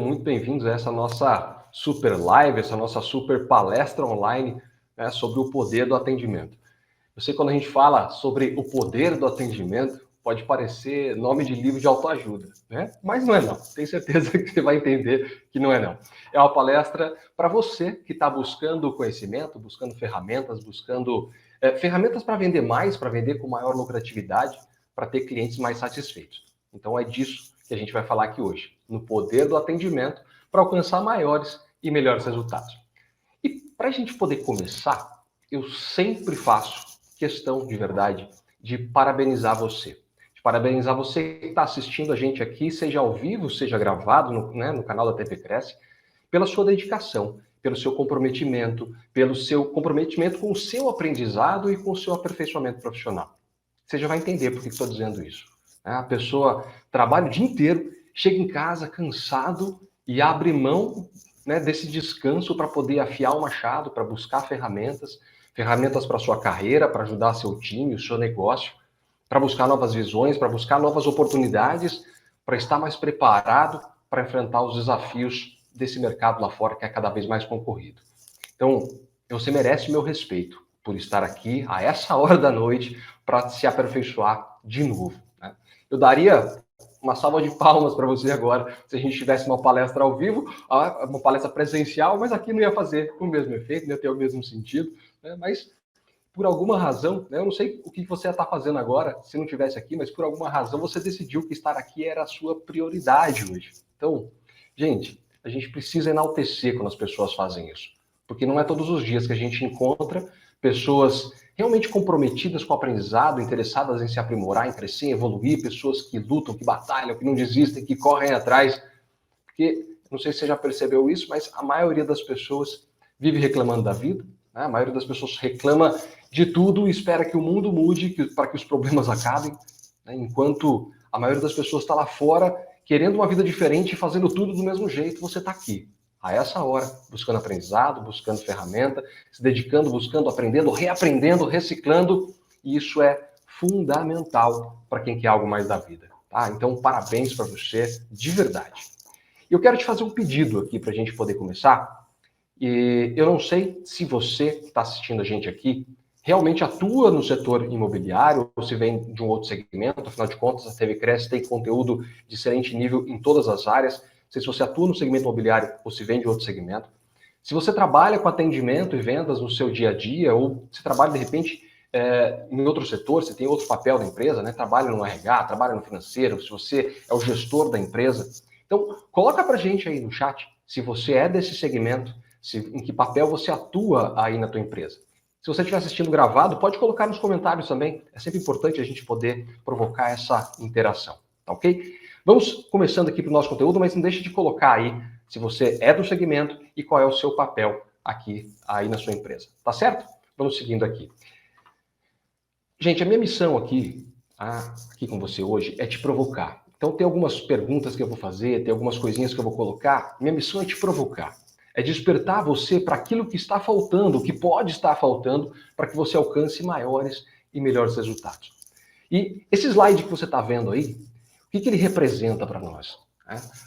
Muito bem-vindos a essa nossa super live, essa nossa super palestra online, né, sobre o poder do atendimento. Eu sei que quando a gente fala sobre o poder do atendimento, pode parecer nome de livro de autoajuda, né? Mas não é não. Tenho certeza que você vai entender que não é não. É uma palestra para você que está buscando conhecimento, buscando ferramentas, buscando ferramentas para vender mais, para vender com maior lucratividade, para ter clientes mais satisfeitos. Então é disso que a gente vai falar aqui hoje, no poder do atendimento para alcançar maiores e melhores resultados. E para a gente poder começar, eu sempre faço questão de verdade de parabenizar você. De parabenizar você que está assistindo a gente aqui, seja ao vivo, seja gravado no canal da TV Cresce, pela sua dedicação, pelo seu comprometimento, pelo seu comprometimento com o seu aprendizado e com o seu aperfeiçoamento profissional. Você já vai entender por que estou dizendo isso. A pessoa trabalha o dia inteiro, chega em casa cansado e abre mão, né, desse descanso para poder afiar o machado, para buscar ferramentas para a sua carreira, para ajudar seu time, o seu negócio, para buscar novas visões, para buscar novas oportunidades, para estar mais preparado para enfrentar os desafios desse mercado lá fora que é cada vez mais concorrido. Então, você merece meu respeito por estar aqui a essa hora da noite para se aperfeiçoar de novo, né? Eu daria uma salva de palmas para você agora se a gente tivesse uma palestra ao vivo, uma palestra presencial, mas aqui não ia fazer o mesmo efeito, não ia ter o mesmo sentido, né? Mas por alguma razão, né, eu não sei o que você está fazendo agora, se não tivesse aqui, mas por alguma razão você decidiu que estar aqui era a sua prioridade hoje. Então, gente, a gente precisa enaltecer quando as pessoas fazem isso, porque não é todos os dias que a gente encontra pessoas realmente comprometidas com o aprendizado, interessadas em se aprimorar, em crescer, em evoluir, pessoas que lutam, que batalham, que não desistem, que correm atrás, porque, não sei se você já percebeu isso, mas a maioria das pessoas vive reclamando da vida, né? A maioria das pessoas reclama de tudo e espera que o mundo mude para que os problemas acabem, né? Enquanto a maioria das pessoas está lá fora querendo uma vida diferente e fazendo tudo do mesmo jeito, você está aqui, a essa hora, buscando aprendizado, buscando ferramenta, se dedicando, buscando, aprendendo, reaprendendo, reciclando, e isso é fundamental para quem quer algo mais da vida. Tá? Então, parabéns para você, de verdade. E eu quero te fazer um pedido aqui para a gente poder começar. E eu não sei se você que está assistindo a gente aqui realmente atua no setor imobiliário ou se vem de um outro segmento. Afinal de contas, a TV Cresce tem conteúdo de excelente nível em todas as áreas. Não sei se você atua no segmento imobiliário ou se vem de outro segmento. Se você trabalha com atendimento e vendas no seu dia a dia ou se trabalha, de repente, em outro setor, você tem outro papel da empresa, né? Trabalha no RH, trabalha no financeiro, se você é o gestor da empresa. Então, coloca para a gente aí no chat se você é desse segmento, em que papel você atua aí na tua empresa. Se você estiver assistindo gravado, pode colocar nos comentários também. É sempre importante a gente poder provocar essa interação, tá ok? Vamos começando aqui para o nosso conteúdo, mas não deixe de colocar aí se você é do segmento e qual é o seu papel aqui aí na sua empresa, tá certo? Vamos seguindo aqui. Gente, a minha missão aqui com você hoje é te provocar. Então tem algumas perguntas que eu vou fazer, tem algumas coisinhas que eu vou colocar. Minha missão é te provocar. É despertar você para aquilo que está faltando, o que pode estar faltando, para que você alcance maiores e melhores resultados. E esse slide que você está vendo aí, o que ele representa para nós?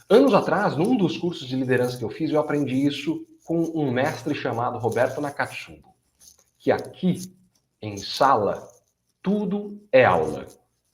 Anos atrás, num dos cursos de liderança que eu fiz, eu aprendi isso com um mestre chamado Roberto Nakatsubo, que aqui em sala tudo é aula.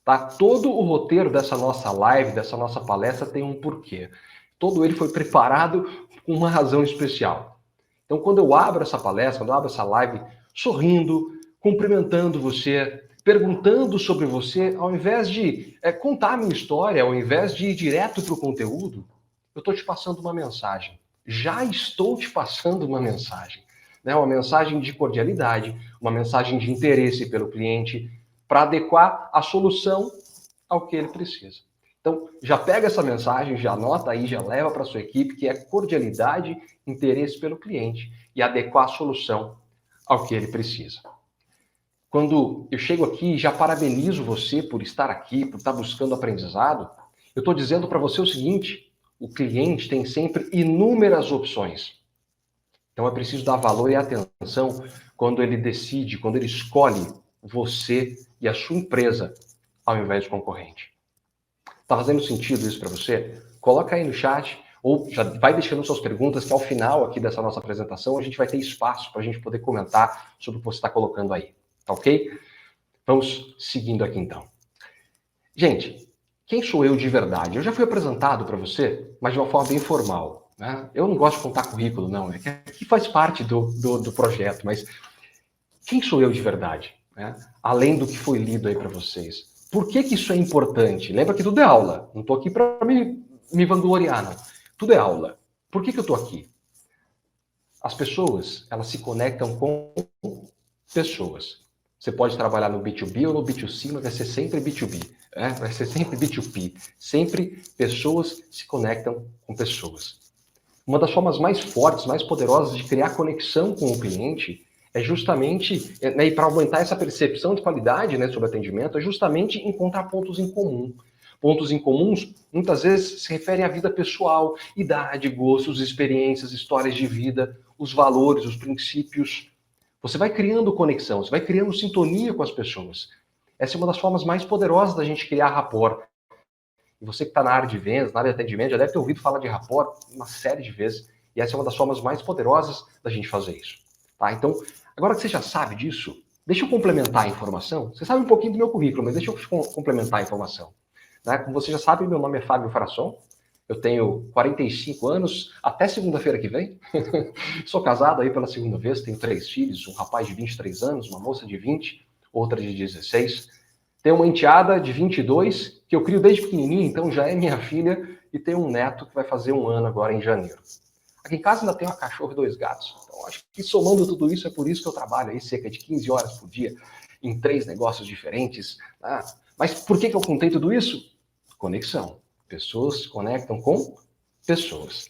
Tá? Todo o roteiro dessa nossa live, dessa nossa palestra tem um porquê. Todo ele foi preparado com uma razão especial. Então, quando eu abro essa palestra, quando eu abro essa live, sorrindo, cumprimentando você, perguntando sobre você, ao invés de contar a minha história, ao invés de ir direto para o conteúdo, eu estou te passando uma mensagem. Já estou te passando uma mensagem. Né? Uma mensagem de cordialidade, uma mensagem de interesse pelo cliente, para adequar a solução ao que ele precisa. Então, já pega essa mensagem, já anota aí, já leva para a sua equipe, que é cordialidade, interesse pelo cliente e adequar a solução ao que ele precisa. Quando eu chego aqui e já parabenizo você por estar aqui, por estar buscando aprendizado, eu estou dizendo para você o seguinte: o cliente tem sempre inúmeras opções. Então é preciso dar valor e atenção quando ele decide, quando ele escolhe você e a sua empresa ao invés de concorrente. Tá fazendo sentido isso para você? Coloca aí no chat Ou já vai deixando suas perguntas, que ao final aqui dessa nossa apresentação a gente vai ter espaço para a gente poder comentar sobre o que você está colocando aí. Tá ok? Vamos seguindo aqui então. Gente, quem sou eu de verdade? Eu já fui apresentado para você, mas de uma forma bem formal. Né? Eu não gosto de contar currículo, não. É que faz parte do projeto, mas quem sou eu de verdade? Né? Além do que foi lido aí para vocês. Por que isso é importante? Lembra que tudo é aula. Não estou aqui para me vangloriar, não. Tudo é aula. Por que eu estou aqui? As pessoas, elas se conectam com pessoas. Você pode trabalhar no B2B ou no B2C, mas vai ser sempre B2B. Vai ser sempre B2P. Sempre pessoas se conectam com pessoas. Uma das formas mais fortes, mais poderosas de criar conexão com o cliente é justamente, né, e para aumentar essa percepção de qualidade, né, sobre atendimento, é justamente encontrar pontos em comum. Pontos em comuns, muitas vezes, se referem à vida pessoal, idade, gostos, experiências, histórias de vida, os valores, os princípios. Você vai criando conexão, você vai criando sintonia com as pessoas. Essa é uma das formas mais poderosas da gente criar rapport. E você que está na área de vendas, na área de atendimento, já deve ter ouvido falar de rapport uma série de vezes. E essa é uma das formas mais poderosas da gente fazer isso. Tá? Então, agora que você já sabe disso, deixa eu complementar a informação. Você sabe um pouquinho do meu currículo, mas deixa eu complementar a informação. Né? Como você já sabe, meu nome é Fábio Farasson. Eu tenho 45 anos, até segunda-feira que vem. Sou casado aí pela segunda vez, tenho 3 filhos, um rapaz de 23 anos, uma moça de 20, outra de 16. Tenho uma enteada de 22, que eu crio desde pequenininho, então já é minha filha, e tenho um neto que vai fazer 1 ano agora em janeiro. Aqui em casa ainda tem uma cachorra e 2 gatos. Então acho que somando tudo isso, é por isso que eu trabalho aí cerca de 15 horas por dia, em 3 negócios diferentes. Né? Mas por que eu contei tudo isso? Conexão. Pessoas se conectam com pessoas.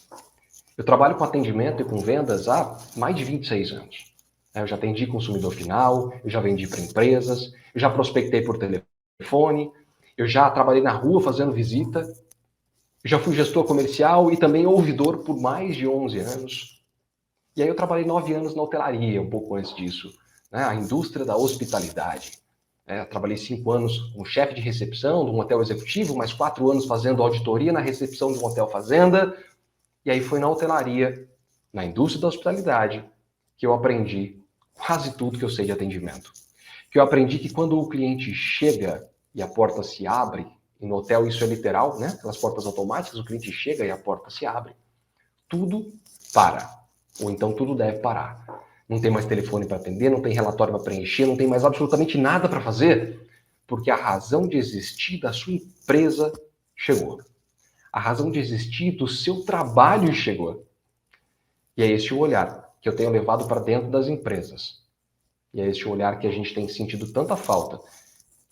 Eu trabalho com atendimento e com vendas há mais de 26 anos. Eu já atendi consumidor final, eu já vendi para empresas, eu já prospectei por telefone, eu já trabalhei na rua fazendo visita, eu já fui gestor comercial e também ouvidor por mais de 11 anos. E aí eu trabalhei 9 anos na hotelaria, um pouco antes disso, né? A indústria da hospitalidade. Trabalhei 5 anos como chefe de recepção de um hotel executivo, mais 4 anos fazendo auditoria na recepção de um hotel fazenda. E aí foi na hotelaria, na indústria da hospitalidade, que eu aprendi quase tudo que eu sei de atendimento. Que eu aprendi que quando o cliente chega e a porta se abre, e no hotel isso é literal, né? Aquelas portas automáticas, o cliente chega e a porta se abre, tudo para. Ou então tudo deve parar. Não tem mais telefone para atender, não tem relatório para preencher, não tem mais absolutamente nada para fazer, porque a razão de existir da sua empresa chegou. A razão de existir do seu trabalho chegou. E é esse o olhar que eu tenho levado para dentro das empresas. E é esse o olhar que a gente tem sentido tanta falta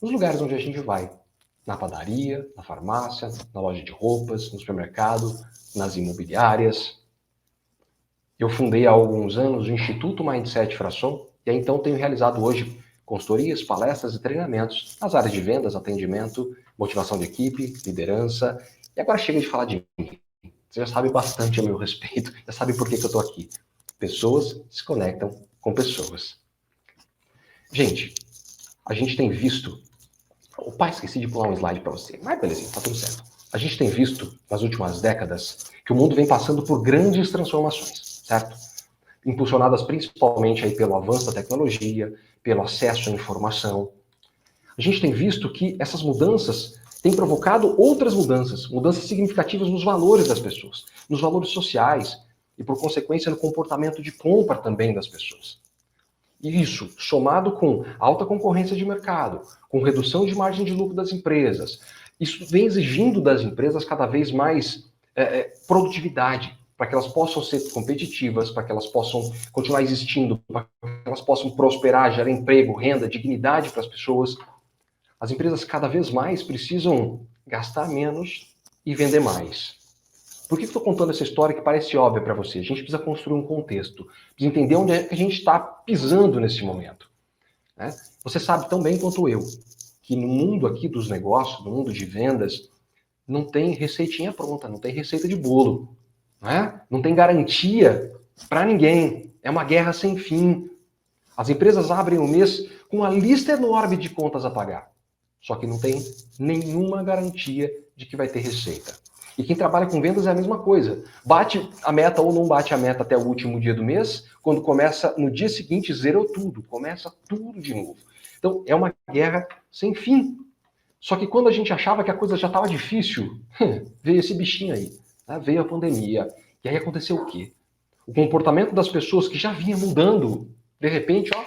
nos lugares onde a gente vai. Na padaria, na farmácia, na loja de roupas, no supermercado, nas imobiliárias. Eu fundei há alguns anos o Instituto Mindset Frasson, e aí então tenho realizado hoje consultorias, palestras e treinamentos nas áreas de vendas, atendimento, motivação de equipe, liderança. E agora chega de falar de mim. Você já sabe bastante a meu respeito, já sabe por que eu estou aqui. Pessoas se conectam com pessoas. Gente, a gente tem visto... Opa, esqueci de pular um slide para você. Mas beleza, tá tudo certo. A gente tem visto, nas últimas décadas, que o mundo vem passando por grandes transformações, certo? Impulsionadas principalmente aí pelo avanço da tecnologia, pelo acesso à informação. A gente tem visto que essas mudanças têm provocado outras mudanças, mudanças significativas nos valores das pessoas, nos valores sociais e, por consequência, no comportamento de compra também das pessoas. E isso, somado com alta concorrência de mercado, com redução de margem de lucro das empresas, isso vem exigindo das empresas cada vez mais produtividade, para que elas possam ser competitivas, para que elas possam continuar existindo, para que elas possam prosperar, gerar emprego, renda, dignidade para as pessoas. As empresas cada vez mais precisam gastar menos e vender mais. Por que estou contando essa história que parece óbvia para você? A gente precisa construir um contexto, precisa entender onde é que a gente está pisando nesse momento. Né? Você sabe tão bem quanto eu que no mundo aqui dos negócios, no mundo de vendas, não tem receitinha pronta, não tem receita de bolo. Né? Não tem garantia para ninguém. É uma guerra sem fim. As empresas abrem o mês com uma lista enorme de contas a pagar. Só que não tem nenhuma garantia de que vai ter receita. E quem trabalha com vendas é a mesma coisa. Bate a meta ou não bate a meta até o último dia do mês, quando começa no dia seguinte, zerou tudo, começa tudo de novo. Então, é uma guerra sem fim. Só que quando a gente achava que a coisa já estava difícil, veio esse bichinho aí, né? Veio a pandemia. E aí aconteceu o quê? O comportamento das pessoas que já vinha mudando, de repente, ó,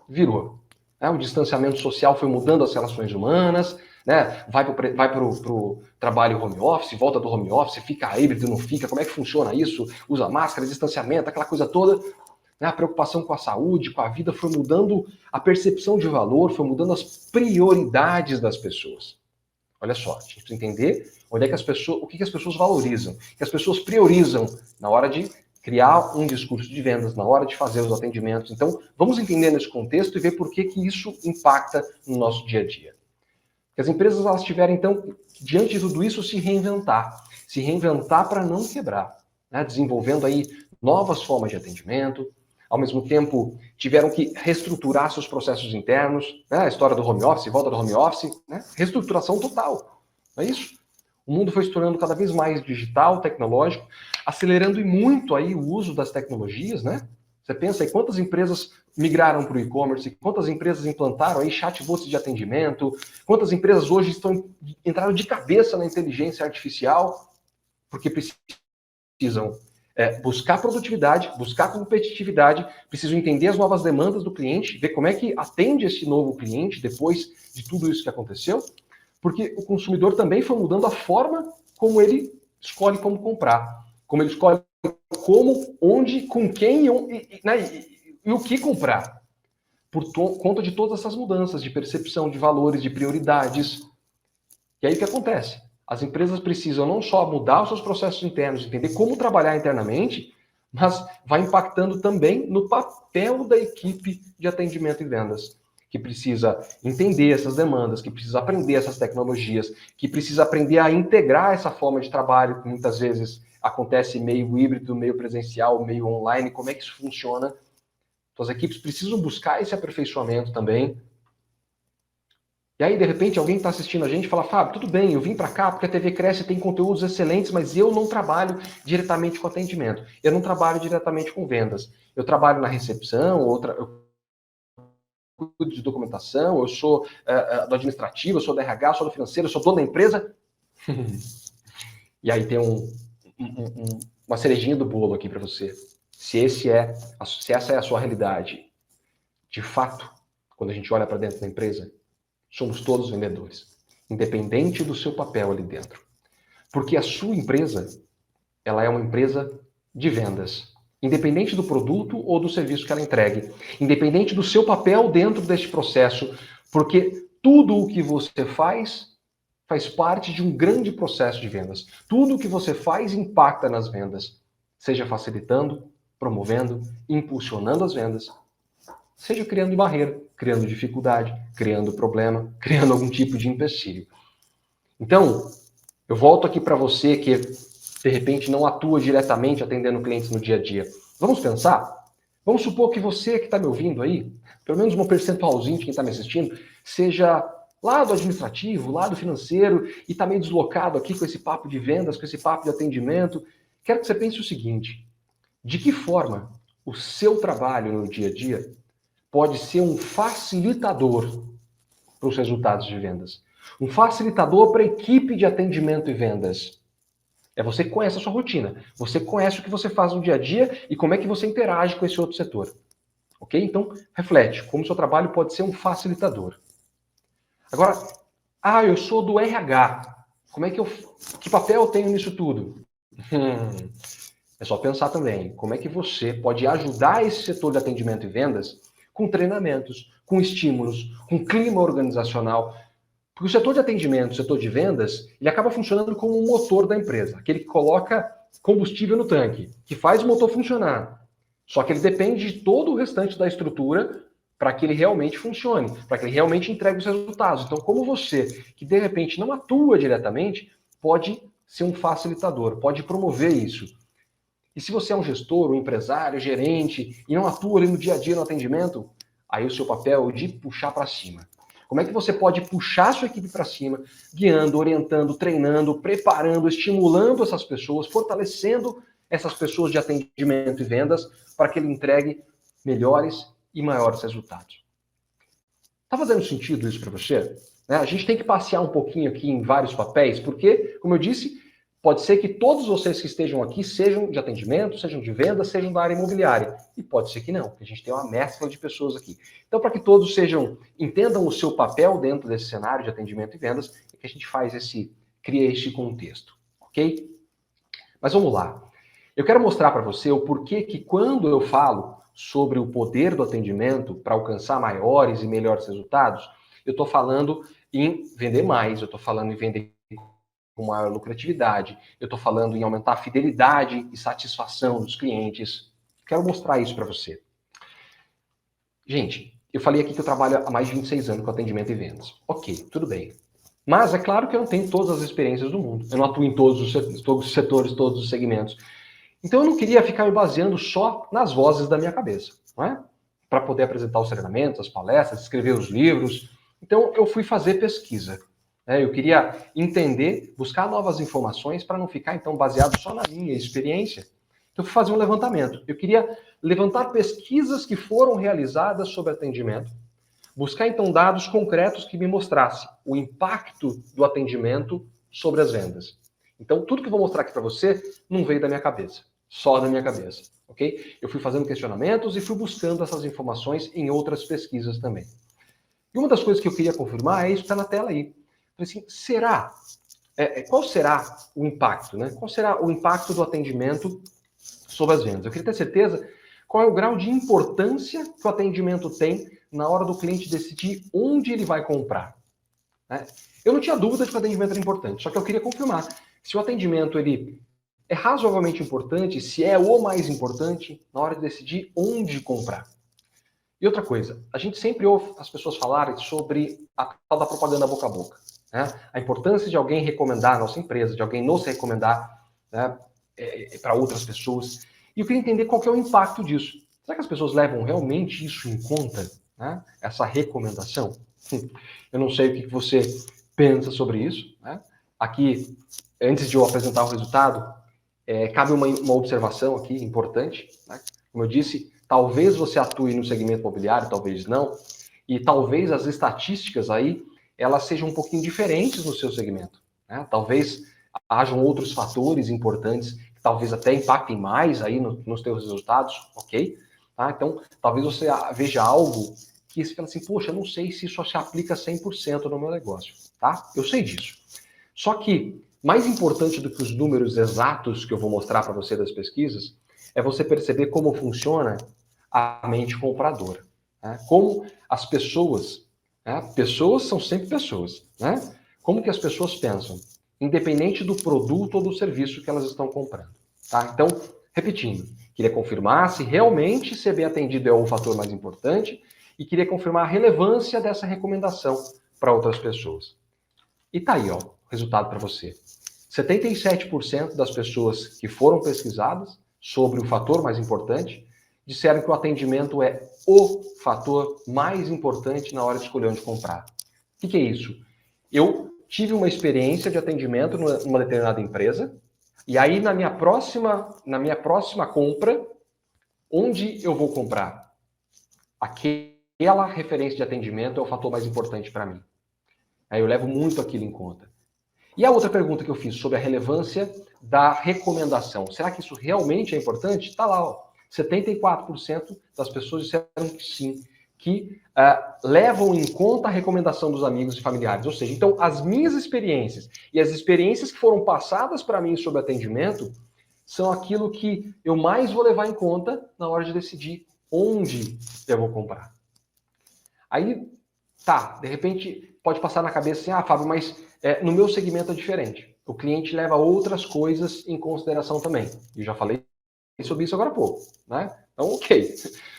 virou. O distanciamento social foi mudando as relações humanas, né? Vai para o trabalho home office, volta do home office, fica híbrido, não fica, como é que funciona isso? Usa máscara, distanciamento, aquela coisa toda. A preocupação com a saúde, com a vida, foi mudando a percepção de valor, foi mudando as prioridades das pessoas. Olha só, a gente precisa entender onde é que as pessoas, o que as pessoas valorizam, o que as pessoas priorizam na hora de criar um discurso de vendas, na hora de fazer os atendimentos. Então, vamos entender nesse contexto e ver por que isso impacta no nosso dia a dia. Que as empresas elas tiveram, então, diante de tudo isso, se reinventar para não quebrar, né? Desenvolvendo aí novas formas de atendimento. Ao mesmo tempo, tiveram que reestruturar seus processos internos, né? A história do home office, volta do home office, né? Reestruturação total, não é isso? O mundo foi se tornando cada vez mais digital, tecnológico, acelerando muito aí o uso das tecnologias, né? Você pensa aí quantas empresas migraram para o e-commerce, quantas empresas implantaram aí chatbots de atendimento, quantas empresas hoje entraram de cabeça na inteligência artificial, porque precisam buscar produtividade, buscar competitividade, precisam entender as novas demandas do cliente, ver como é que atende esse novo cliente depois de tudo isso que aconteceu, porque o consumidor também foi mudando a forma como ele escolhe como comprar, como ele escolhe como, onde, com quem e o que comprar, por conta de todas essas mudanças de percepção, de valores, de prioridades. E aí o que acontece? As empresas precisam não só mudar os seus processos internos, entender como trabalhar internamente, mas vai impactando também no papel da equipe de atendimento e vendas, que precisa entender essas demandas, que precisa aprender essas tecnologias, que precisa aprender a integrar essa forma de trabalho, que muitas vezes acontece meio híbrido, meio presencial, meio online, como é que isso funciona. Então, as equipes precisam buscar esse aperfeiçoamento também. E aí, de repente, alguém está assistindo a gente e fala, Fábio, tudo bem, eu vim para cá porque a TV Cresce tem conteúdos excelentes, mas eu não trabalho diretamente com atendimento. Eu não trabalho diretamente com vendas. Eu trabalho na recepção, eu cuido de documentação, eu sou do administrativo, eu sou do RH, eu sou do financeiro, eu sou dono da empresa. E aí tem uma cerejinha do bolo aqui para você. Se essa é a sua realidade, de fato, quando a gente olha para dentro da empresa, somos todos vendedores, independente do seu papel ali dentro. Porque a sua empresa, ela é uma empresa de vendas, independente do produto ou do serviço que ela entregue, independente do seu papel dentro deste processo, porque tudo o que você faz parte de um grande processo de vendas. Tudo o que você faz impacta nas vendas, seja facilitando, promovendo, impulsionando as vendas, seja criando barreira, criando dificuldade, criando problema, criando algum tipo de empecilho. Então, eu volto aqui para você que, de repente, não atua diretamente atendendo clientes no dia a dia. Vamos pensar? Vamos supor que você que está me ouvindo aí, pelo menos um percentualzinho de quem está me assistindo, seja lá do administrativo, lá do financeiro, e está meio deslocado aqui com esse papo de vendas, com esse papo de atendimento. Quero que você pense o seguinte: de que forma o seu trabalho no dia a dia pode ser um facilitador para os resultados de vendas. Um facilitador para a equipe de atendimento e vendas. Você que conhece a sua rotina. Você conhece o que você faz no dia a dia e como é que você interage com esse outro setor. Ok? Então, reflete como o seu trabalho pode ser um facilitador. Agora, eu sou do RH. Que papel eu tenho nisso tudo? É só pensar também como é que você pode ajudar esse setor de atendimento e vendas com treinamentos, com estímulos, com clima organizacional. Porque o setor de atendimento, o setor de vendas, ele acaba funcionando como um motor da empresa, aquele que coloca combustível no tanque, que faz o motor funcionar. Só que ele depende de todo o restante da estrutura para que ele realmente funcione, para que ele realmente entregue os resultados. Então, como você, que de repente não atua diretamente, pode ser um facilitador, pode promover isso. E se você é um gestor, um empresário, gerente, e não atua ali no dia a dia no atendimento, aí o seu papel é de puxar para cima. Como é que você pode puxar sua equipe para cima, guiando, orientando, treinando, preparando, estimulando essas pessoas, fortalecendo essas pessoas de atendimento e vendas para que ele entregue melhores e maiores resultados. Tá fazendo sentido isso para você? A gente tem que passear um pouquinho aqui em vários papéis, porque, como eu disse, pode ser que todos vocês que estejam aqui sejam de atendimento, sejam de venda, sejam da área imobiliária. E pode ser que não, porque a gente tem uma mescla de pessoas aqui. Então, para que todos entendam o seu papel dentro desse cenário de atendimento e vendas, é que a gente cria esse contexto, ok? Mas vamos lá. Eu quero mostrar para você o porquê que quando eu falo sobre o poder do atendimento para alcançar maiores e melhores resultados, eu estou falando em vender mais, eu estou falando em vender com maior lucratividade, eu estou falando em aumentar a fidelidade e satisfação dos clientes. Quero mostrar isso para você. Gente, eu falei aqui que eu trabalho há mais de 26 anos com atendimento e vendas. Ok, tudo bem. Mas é claro que eu não tenho todas as experiências do mundo. Eu não atuo em todos os setores, todos os segmentos. Então eu não queria ficar me baseando só nas vozes da minha cabeça, não é? Para poder apresentar os treinamentos, as palestras, escrever os livros. Então eu fui fazer pesquisa. Eu queria entender, buscar novas informações para não ficar então baseado só na minha experiência. Então eu fui fazer um levantamento. Eu queria levantar pesquisas que foram realizadas sobre atendimento, buscar então dados concretos que me mostrassem o impacto do atendimento sobre as vendas. Então, tudo que eu vou mostrar aqui para você não veio da minha cabeça, só da minha cabeça, ok? Eu fui fazendo questionamentos e fui buscando essas informações em outras pesquisas também. E uma das coisas que eu queria confirmar é isso que está na tela aí. Falei assim, qual será o impacto, né? Qual será o impacto do atendimento sobre as vendas? Eu queria ter certeza qual é o grau de importância que o atendimento tem na hora do cliente decidir onde ele vai comprar. Eu não tinha dúvida de que o atendimento era importante, só que eu queria confirmar se o atendimento ele é razoavelmente importante, se é o mais importante na hora de decidir onde comprar. E outra coisa, a gente sempre ouve as pessoas falarem sobre a tal da propaganda boca a boca. A importância de alguém recomendar a nossa empresa, de alguém nos recomendar, né, para outras pessoas. E eu queria entender qual que é o impacto disso. Será que as pessoas levam realmente isso em conta? Né? Essa recomendação? Eu não sei o que você pensa sobre isso. Né? Aqui, antes de eu apresentar o resultado, cabe uma observação aqui importante. Né? Como eu disse, talvez você atue no segmento imobiliário, talvez não, e talvez as estatísticas aí, elas sejam um pouquinho diferentes no seu segmento. Né? Talvez hajam outros fatores importantes que talvez até impactem mais aí nos seus resultados, ok? Tá? Então, talvez você veja algo que você fala assim, poxa, eu não sei se isso se aplica 100% no meu negócio, tá? Eu sei disso. Só que, mais importante do que os números exatos que eu vou mostrar para você das pesquisas, é você perceber como funciona a mente compradora. Né? Como as pessoas, né? Pessoas são sempre pessoas, né? Como que as pessoas pensam, independente do produto ou do serviço que elas estão comprando. Tá? Então, repetindo, queria confirmar se realmente ser bem atendido é o fator mais importante e queria confirmar a relevância dessa recomendação para outras pessoas. E tá aí, ó, o resultado para você. 77% das pessoas que foram pesquisadas sobre o fator mais importante disseram que o atendimento é o fator mais importante na hora de escolher onde comprar. O que é isso? Eu tive uma experiência de atendimento numa determinada empresa, e aí na minha próxima compra, onde eu vou comprar? Aquela referência de atendimento é o fator mais importante para mim. Aí eu levo muito aquilo em conta. E a outra pergunta que eu fiz sobre a relevância da recomendação. Será que isso realmente é importante? Está lá, ó. 74% das pessoas disseram que sim, que levam em conta a recomendação dos amigos e familiares. Ou seja, então as minhas experiências e as experiências que foram passadas para mim sobre atendimento são aquilo que eu mais vou levar em conta na hora de decidir onde eu vou comprar. Aí, tá, de repente pode passar na cabeça assim, Fábio, mas no meu segmento é diferente. O cliente leva outras coisas em consideração também. Eu já falei sobre isso agora há pouco, né? Então, ok.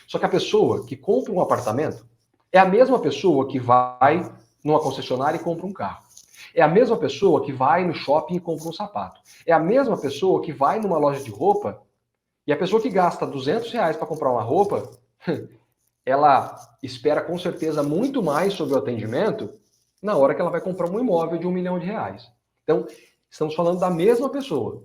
Só que a pessoa que compra um apartamento é a mesma pessoa que vai numa concessionária e compra um carro. É a mesma pessoa que vai no shopping e compra um sapato. É a mesma pessoa que vai numa loja de roupa e a pessoa que gasta R$200 para comprar uma roupa ela espera com certeza muito mais sobre o atendimento na hora que ela vai comprar um imóvel de R$1 milhão. Então, estamos falando da mesma pessoa,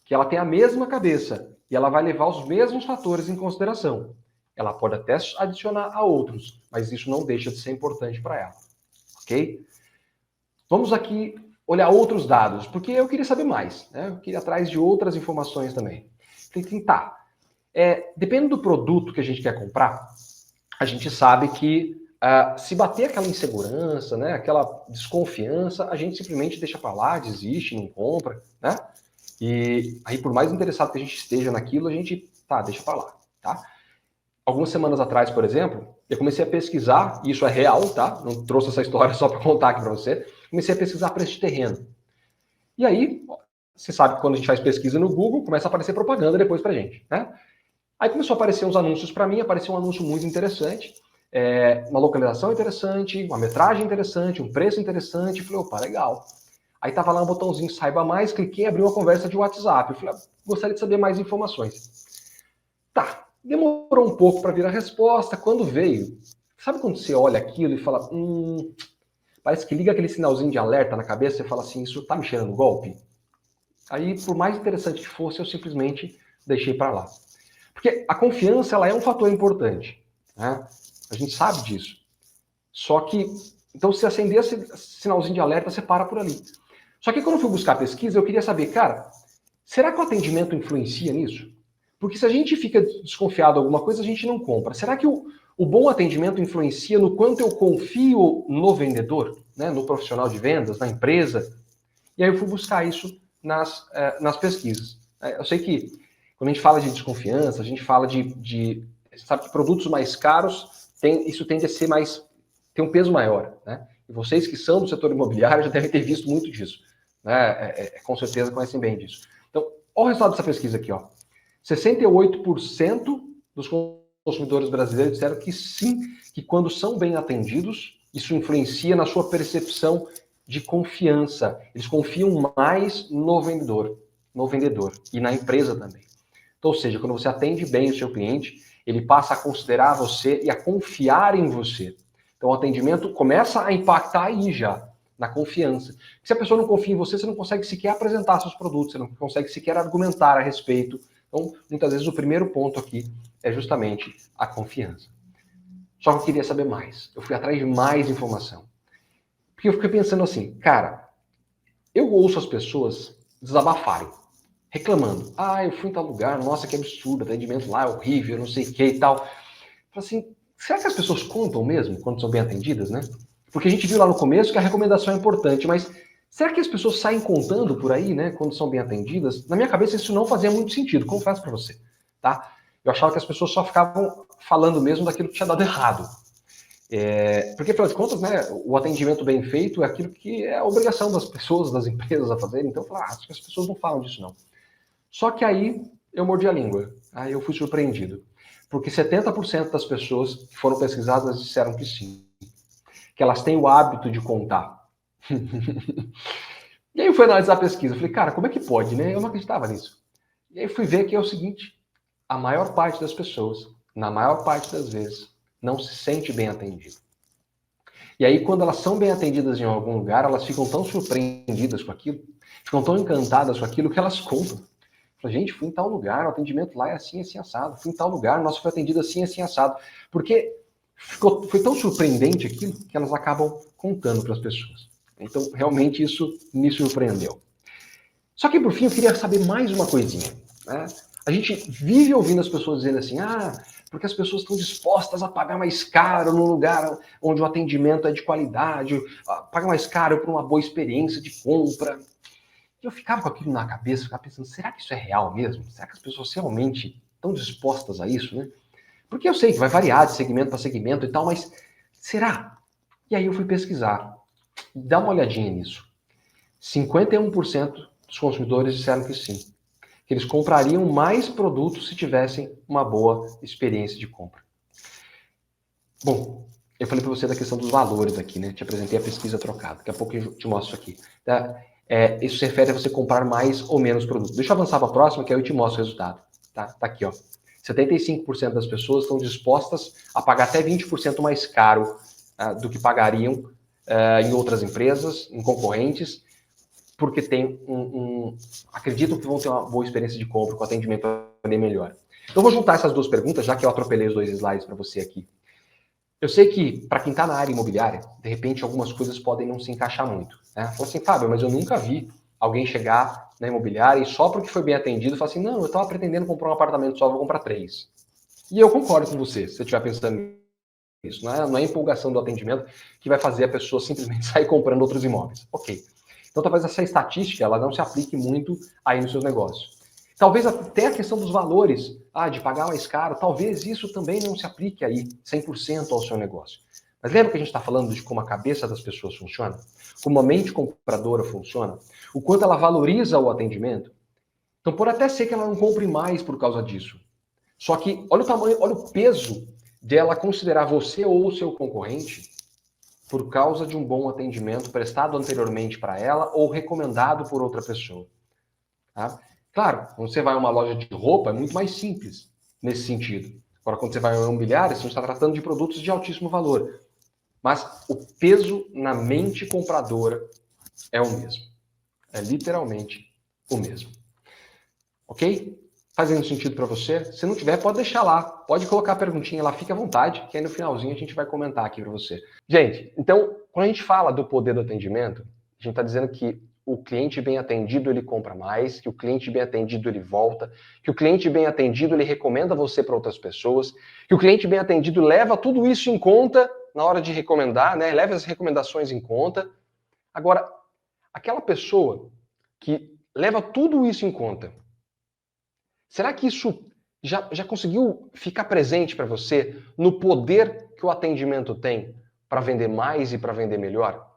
que ela tem a mesma cabeça e ela vai levar os mesmos fatores em consideração. Ela pode até adicionar a outros, mas isso não deixa de ser importante para ela, ok? Vamos aqui olhar outros dados, porque eu queria saber mais, né? Eu queria ir atrás de outras informações também. Então, tá. Dependendo do produto que a gente quer comprar, a gente sabe que se bater aquela insegurança, né, aquela desconfiança, a gente simplesmente deixa para lá, desiste, não compra, né? E aí, por mais interessado que a gente esteja naquilo, a gente, deixa para lá, tá? Algumas semanas atrás, por exemplo, eu comecei a pesquisar, e isso é real, tá? Não trouxe essa história só para contar aqui para você. Comecei a pesquisar preço de terreno. E aí, você sabe que quando a gente faz pesquisa no Google, começa a aparecer propaganda depois pra gente, né? Aí começou a aparecer uns anúncios para mim, apareceu um anúncio muito interessante, uma localização interessante, uma metragem interessante, um preço interessante. Eu falei, opa, legal. Aí tava lá um botãozinho saiba mais, cliquei, abri uma conversa de WhatsApp. Eu falei, gostaria de saber mais informações. Tá, demorou um pouco para vir a resposta. Quando veio, sabe quando você olha aquilo e fala, parece que liga aquele sinalzinho de alerta na cabeça e fala assim, isso tá me cheirando golpe? Aí, por mais interessante que fosse, eu simplesmente deixei para lá. Porque a confiança, ela é um fator importante, né? A gente sabe disso. Só que, então, se acender esse sinalzinho de alerta, você para por ali. Só que quando eu fui buscar pesquisa, eu queria saber, cara, será que o atendimento influencia nisso? Porque se a gente fica desconfiado de alguma coisa, a gente não compra. Será que o bom atendimento influencia no quanto eu confio no vendedor, né, no profissional de vendas, na empresa? E aí eu fui buscar isso nas pesquisas. Eu sei que quando a gente fala de desconfiança, a gente fala sabe que produtos mais caros, isso tende a ser tem um peso maior, né? E vocês que são do setor imobiliário já devem ter visto muito disso, né? Com certeza conhecem bem disso. Então, olha o resultado dessa pesquisa aqui, ó. 68% dos consumidores brasileiros disseram que sim, que quando são bem atendidos, isso influencia na sua percepção de confiança. Eles confiam mais no vendedor e na empresa também. Então, ou seja, quando você atende bem o seu cliente, ele passa a considerar você e a confiar em você. Então, o atendimento começa a impactar aí já, na confiança. Se a pessoa não confia em você, você não consegue sequer apresentar seus produtos, você não consegue sequer argumentar a respeito. Então, muitas vezes, o primeiro ponto aqui é justamente a confiança. Só que eu queria saber mais. Eu fui atrás de mais informação. Porque eu fiquei pensando assim, cara, eu ouço as pessoas desabafarem, reclamando. Eu fui em tal lugar, nossa, que absurdo, atendimento lá é horrível, não sei o que e tal. Eu falei assim, será que as pessoas contam mesmo quando são bem atendidas, né? Porque a gente viu lá no começo que a recomendação é importante, mas será que as pessoas saem contando por aí, né, quando são bem atendidas? Na minha cabeça isso não fazia muito sentido, confesso para você, tá? Eu achava que as pessoas só ficavam falando mesmo daquilo que tinha dado errado. Porque, afinal de contas, né, o atendimento bem feito é aquilo que é a obrigação das pessoas, das empresas a fazerem. Então, eu falei, acho que as pessoas não falam disso, não. Só que aí eu mordi a língua. Aí eu fui surpreendido. Porque 70% das pessoas que foram pesquisadas disseram que sim. Que elas têm o hábito de contar. E aí eu fui analisar a pesquisa. Eu falei, cara, como é que pode, né? Eu não acreditava nisso. E aí fui ver que é o seguinte. A maior parte das pessoas, na maior parte das vezes, não se sente bem atendido. E aí, quando elas são bem atendidas em algum lugar, elas ficam tão surpreendidas com aquilo, ficam tão encantadas com aquilo que elas contam. Fala, gente, fui em tal lugar, o atendimento lá é assim, assim, assado. Fui em tal lugar, nosso foi atendido assim, assim, assado. Porque foi tão surpreendente aquilo que elas acabam contando para as pessoas. Então, realmente, isso me surpreendeu. Só que, por fim, eu queria saber mais uma coisinha, né? A gente vive ouvindo as pessoas dizendo assim, porque as pessoas estão dispostas a pagar mais caro num lugar onde o atendimento é de qualidade, pagar mais caro por uma boa experiência de compra. E eu ficava com aquilo na cabeça, ficava pensando, será que isso é real mesmo? Será que as pessoas realmente estão dispostas a isso, né? Porque eu sei que vai variar de segmento para segmento e tal, mas será? E aí eu fui pesquisar. Dá uma olhadinha nisso. 51% dos consumidores disseram que sim. Que eles comprariam mais produtos se tivessem uma boa experiência de compra. Bom, eu falei para você da questão dos valores aqui, né? Te apresentei a pesquisa trocada. Daqui a pouco eu te mostro isso aqui. Tá? Isso se refere a você comprar mais ou menos produtos. Deixa eu avançar para a próxima, que aí eu te mostro o resultado. Tá aqui, ó. 75% das pessoas estão dispostas a pagar até 20% mais caro do que pagariam em outras empresas, em concorrentes, porque acreditam que vão ter uma boa experiência de compra, com atendimento bem melhor. Eu vou juntar essas duas perguntas, já que eu atropelei os 2 slides para você aqui. Eu sei que, para quem está na área imobiliária, de repente algumas coisas podem não se encaixar muito. Né? Fala assim, Fábio, mas eu nunca vi alguém chegar na imobiliária e só porque foi bem atendido, falar assim, não, eu estava pretendendo comprar um apartamento só, vou comprar 3. E eu concordo com você, se você estiver pensando nisso. Não é a empolgação do atendimento que vai fazer a pessoa simplesmente sair comprando outros imóveis. Ok. Então talvez essa estatística ela não se aplique muito aí nos seus negócios. Talvez até a questão dos valores, de pagar mais caro, talvez isso também não se aplique aí 100% ao seu negócio. Mas lembra que a gente está falando de como a cabeça das pessoas funciona? Como a mente compradora funciona? O quanto ela valoriza o atendimento? Então pode até ser que ela não compre mais por causa disso. Só que olha o tamanho, olha o peso dela considerar você ou o seu concorrente por causa de um bom atendimento prestado anteriormente para ela ou recomendado por outra pessoa. Tá? Claro, quando você vai a uma loja de roupa, é muito mais simples nesse sentido. Agora, quando você vai a uma imobiliária, você está tratando de produtos de altíssimo valor. Mas o peso na mente compradora é o mesmo. É literalmente o mesmo. Ok? Fazendo sentido para você? Se não tiver, pode deixar lá. Pode colocar a perguntinha lá, fique à vontade, que aí no finalzinho a gente vai comentar aqui para você. Gente, então, quando a gente fala do poder do atendimento, a gente está dizendo que o cliente bem atendido, ele compra mais, que o cliente bem atendido, ele volta, que o cliente bem atendido, ele recomenda você para outras pessoas, que o cliente bem atendido leva tudo isso em conta na hora de recomendar, né? Leva as recomendações em conta. Agora, aquela pessoa que leva tudo isso em conta, será que isso já conseguiu ficar presente para você no poder que o atendimento tem para vender mais e para vender melhor?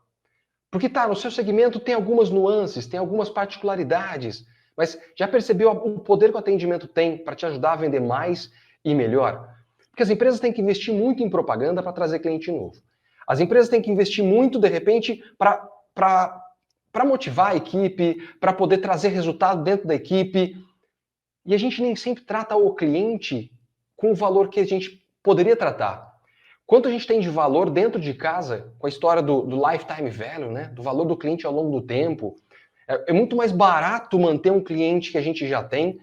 Porque no seu segmento tem algumas nuances, tem algumas particularidades, mas já percebeu o poder que o atendimento tem para te ajudar a vender mais e melhor? Porque as empresas têm que investir muito em propaganda para trazer cliente novo. As empresas têm que investir muito, de repente, para motivar a equipe, para poder trazer resultado dentro da equipe. E a gente nem sempre trata o cliente com o valor que a gente poderia tratar. Quanto a gente tem de valor dentro de casa, com a história do lifetime value, né? Do valor do cliente ao longo do tempo. É muito mais barato manter um cliente que a gente já tem,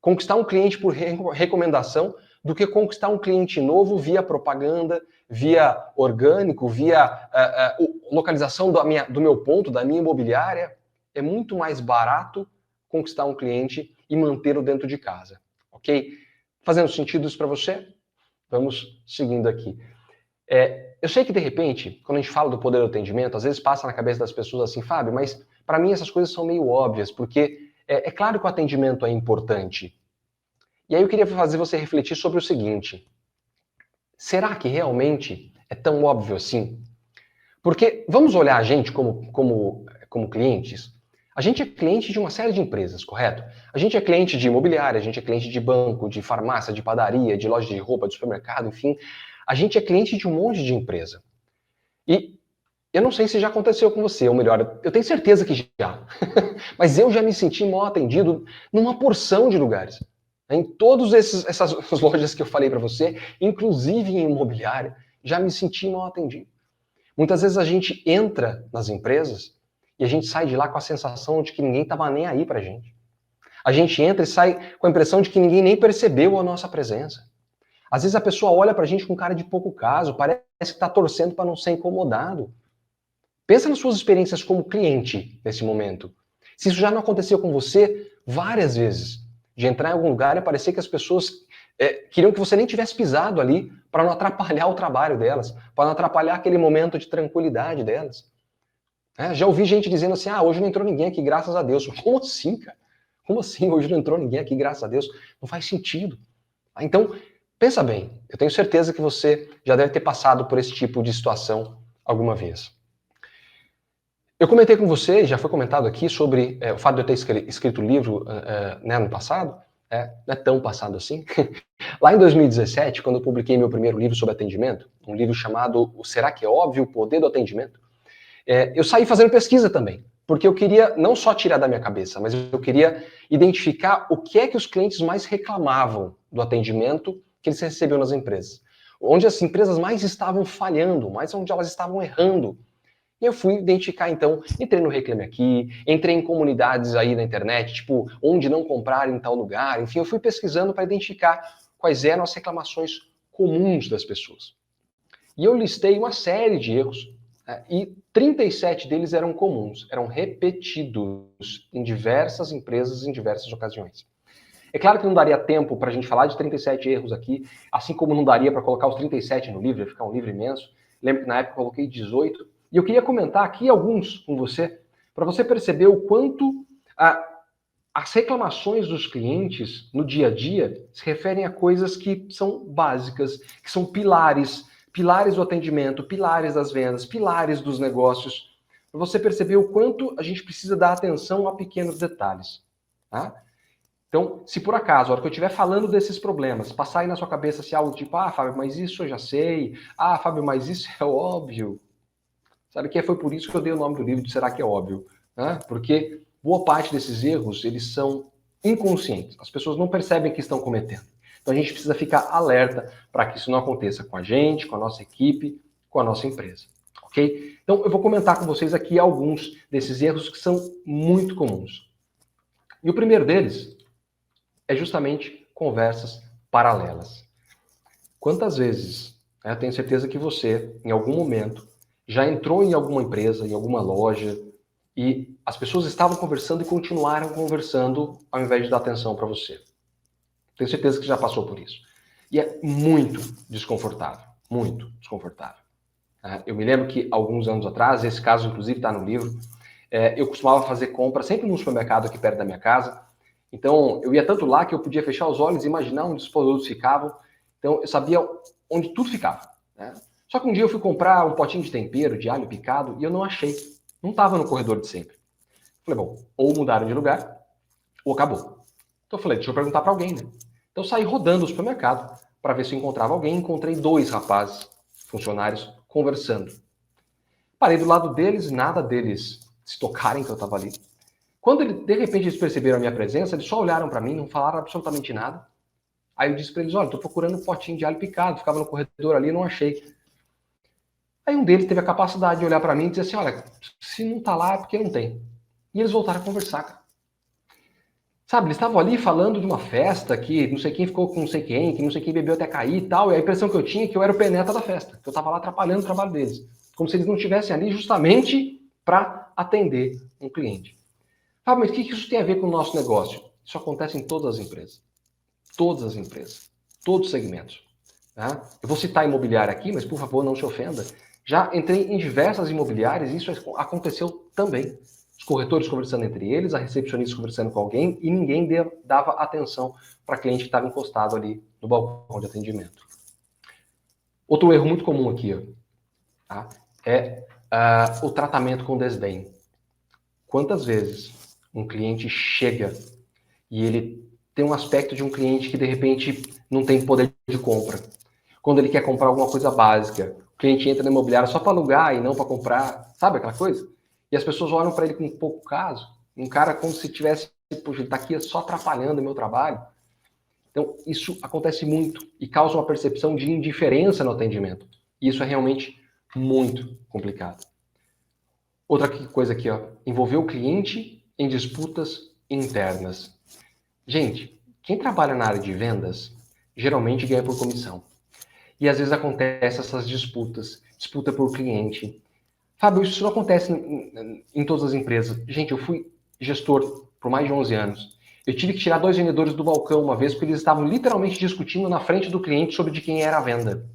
conquistar um cliente por recomendação, do que conquistar um cliente novo via propaganda, via orgânico, via localização do meu ponto, da minha imobiliária. É muito mais barato conquistar um cliente e mantê-lo dentro de casa, ok? Fazendo sentido isso para você? Vamos seguindo aqui. Eu sei que, de repente, quando a gente fala do poder do atendimento, às vezes passa na cabeça das pessoas assim, Fábio, mas para mim essas coisas são meio óbvias, porque é claro que o atendimento é importante. E aí eu queria fazer você refletir sobre o seguinte: será que realmente é tão óbvio assim? Porque vamos olhar a gente como clientes. A gente é cliente de uma série de empresas, correto? A gente é cliente de imobiliária, a gente é cliente de banco, de farmácia, de padaria, de loja de roupa, de supermercado, enfim. A gente é cliente de um monte de empresa. E eu não sei se já aconteceu com você, ou melhor, eu tenho certeza que já. Mas eu já me senti mal atendido numa porção de lugares. Em todas essas lojas que eu falei para você, inclusive em imobiliária, já me senti mal atendido. Muitas vezes a gente entra nas empresas e a gente sai de lá com a sensação de que ninguém estava nem aí pra gente. A gente entra e sai com a impressão de que ninguém nem percebeu a nossa presença. Às vezes a pessoa olha pra gente com cara de pouco caso, parece que está torcendo para não ser incomodado. Pensa nas suas experiências como cliente nesse momento. Se isso já não aconteceu com você várias vezes, de entrar em algum lugar e parecer que as pessoas queriam que você nem tivesse pisado ali para não atrapalhar o trabalho delas, para não atrapalhar aquele momento de tranquilidade delas. Já ouvi gente dizendo assim, hoje não entrou ninguém aqui, graças a Deus. Como assim, cara? Como assim hoje não entrou ninguém aqui, graças a Deus? Não faz sentido. Então, pensa bem, eu tenho certeza que você já deve ter passado por esse tipo de situação alguma vez. Eu comentei com você, já foi comentado aqui, sobre o fato de eu ter escrito o livro no passado, não é tão passado assim. Lá em 2017, quando eu publiquei meu primeiro livro sobre atendimento, um livro chamado Será que é óbvio o poder do atendimento? Eu saí fazendo pesquisa também. porque eu queria não só tirar da minha cabeça, mas eu queria identificar o que é que os clientes mais reclamavam do atendimento que eles recebiam nas empresas. Onde as empresas mais estavam falhando, mais onde elas estavam errando. E eu fui identificar, então, entrei no Reclame Aqui, entrei em comunidades aí na internet, tipo, onde não comprar em tal lugar. Enfim, eu fui pesquisando para identificar quais eram as reclamações comuns das pessoas. E eu listei uma série de erros, né, e 37 deles eram comuns, eram repetidos em diversas empresas, em diversas ocasiões. É claro que não daria tempo para a gente falar de 37 erros aqui, assim como não daria para colocar os 37 no livro, ia ficar um livro imenso. Lembro que na época eu coloquei 18. E eu queria comentar aqui alguns com você, para você perceber o quanto as reclamações dos clientes no dia a dia se referem a coisas que são básicas, que são pilares, pilares do atendimento, pilares das vendas, pilares dos negócios, para você perceber o quanto a gente precisa dar atenção a pequenos detalhes, tá? Então, se por acaso, a hora que eu estiver falando desses problemas, passar aí na sua cabeça se algo tipo, ah, Fábio, mas isso eu já sei, ah, Fábio, mas isso é óbvio. Sabe que foi por isso que eu dei o nome do livro de Será que é óbvio? Né? Porque boa parte desses erros, eles são inconscientes. As pessoas não percebem que estão cometendo. Então a gente precisa ficar alerta para que isso não aconteça com a gente, com a nossa equipe, com a nossa empresa. Ok? Então eu vou comentar com vocês aqui alguns desses erros que são muito comuns. E o primeiro deles é justamente conversas paralelas. Quantas vezes, né, eu tenho certeza que você, em algum momento, já entrou em alguma empresa, em alguma loja, e as pessoas estavam conversando e continuaram conversando ao invés de dar atenção para você. Tenho certeza que já passou por isso. E é muito desconfortável, muito desconfortável. Eu me lembro que alguns anos atrás, esse caso inclusive está no livro, eu costumava fazer compra sempre num supermercado aqui perto da minha casa. Então, eu ia tanto lá que eu podia fechar os olhos e imaginar onde os produtos ficavam. Então, eu sabia onde tudo ficava, né? Só que um dia eu fui comprar um potinho de tempero, de alho picado, e eu não achei. Não estava no corredor de sempre. Falei, bom, ou mudaram de lugar, ou acabou. Então eu falei, deixa eu perguntar para alguém, né? Então eu saí rodando o supermercado para ver se eu encontrava alguém. Encontrei dois rapazes, funcionários, conversando. Parei do lado deles, nada deles se tocarem que eu estava ali. Quando de repente eles perceberam a minha presença, eles só olharam para mim, não falaram absolutamente nada. Aí eu disse para eles, olha, estou procurando um potinho de alho picado, ficava no corredor ali, não achei. Aí um deles teve a capacidade de olhar para mim e dizer assim, olha, se não está lá é porque não tem. E eles voltaram a conversar, cara. Sabe, eles estavam ali falando de uma festa que não sei quem ficou com não sei quem, que não sei quem bebeu até cair e tal, e a impressão que eu tinha é que eu era o peneta da festa, que eu estava lá atrapalhando o trabalho deles. Como se eles não estivessem ali justamente para atender um cliente. Ah, mas o que isso tem a ver com o nosso negócio? Isso acontece em todas as empresas. Todas as empresas. Todos os segmentos. Tá? Eu vou citar imobiliária aqui, mas por favor não se ofenda. Já entrei em diversas imobiliárias e isso aconteceu também. Os corretores conversando entre eles, a recepcionista conversando com alguém e ninguém dava atenção para cliente que estava encostado ali no balcão de atendimento. Outro erro muito comum aqui, ó, tá? É o tratamento com desdém. Quantas vezes um cliente chega e ele tem um aspecto de um cliente que de repente não tem poder de compra? Quando ele quer comprar alguma coisa básica, o cliente entra na imobiliária só para alugar e não para comprar, sabe aquela coisa? E as pessoas olham para ele com pouco caso, um cara como se tivesse, poxa, ele está aqui só atrapalhando o meu trabalho. Então, isso acontece muito e causa uma percepção de indiferença no atendimento. E isso é realmente muito complicado. Outra coisa aqui, ó, envolver o cliente em disputas internas. Gente, quem trabalha na área de vendas geralmente ganha por comissão. E às vezes acontece essas disputas, disputa por cliente. Fábio, isso não acontece em todas as empresas. Gente, eu fui gestor por mais de 11 anos. Eu tive que tirar 2 vendedores do balcão uma vez porque eles estavam literalmente discutindo na frente do cliente sobre de quem era a venda.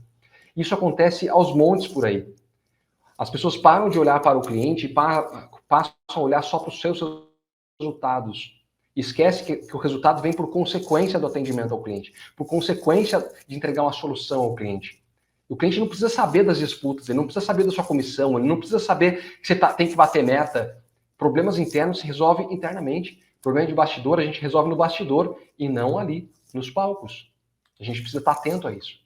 Isso acontece aos montes por aí. As pessoas param de olhar para o cliente e passam a olhar só para os seus resultados. Esquece que o resultado vem por consequência do atendimento ao cliente, por consequência de entregar uma solução ao cliente. O cliente não precisa saber das disputas, ele não precisa saber da sua comissão, ele não precisa saber que você tem que bater meta. Problemas internos se resolvem internamente. Problema de bastidor a gente resolve no bastidor e não ali, nos palcos. A gente precisa estar atento a isso.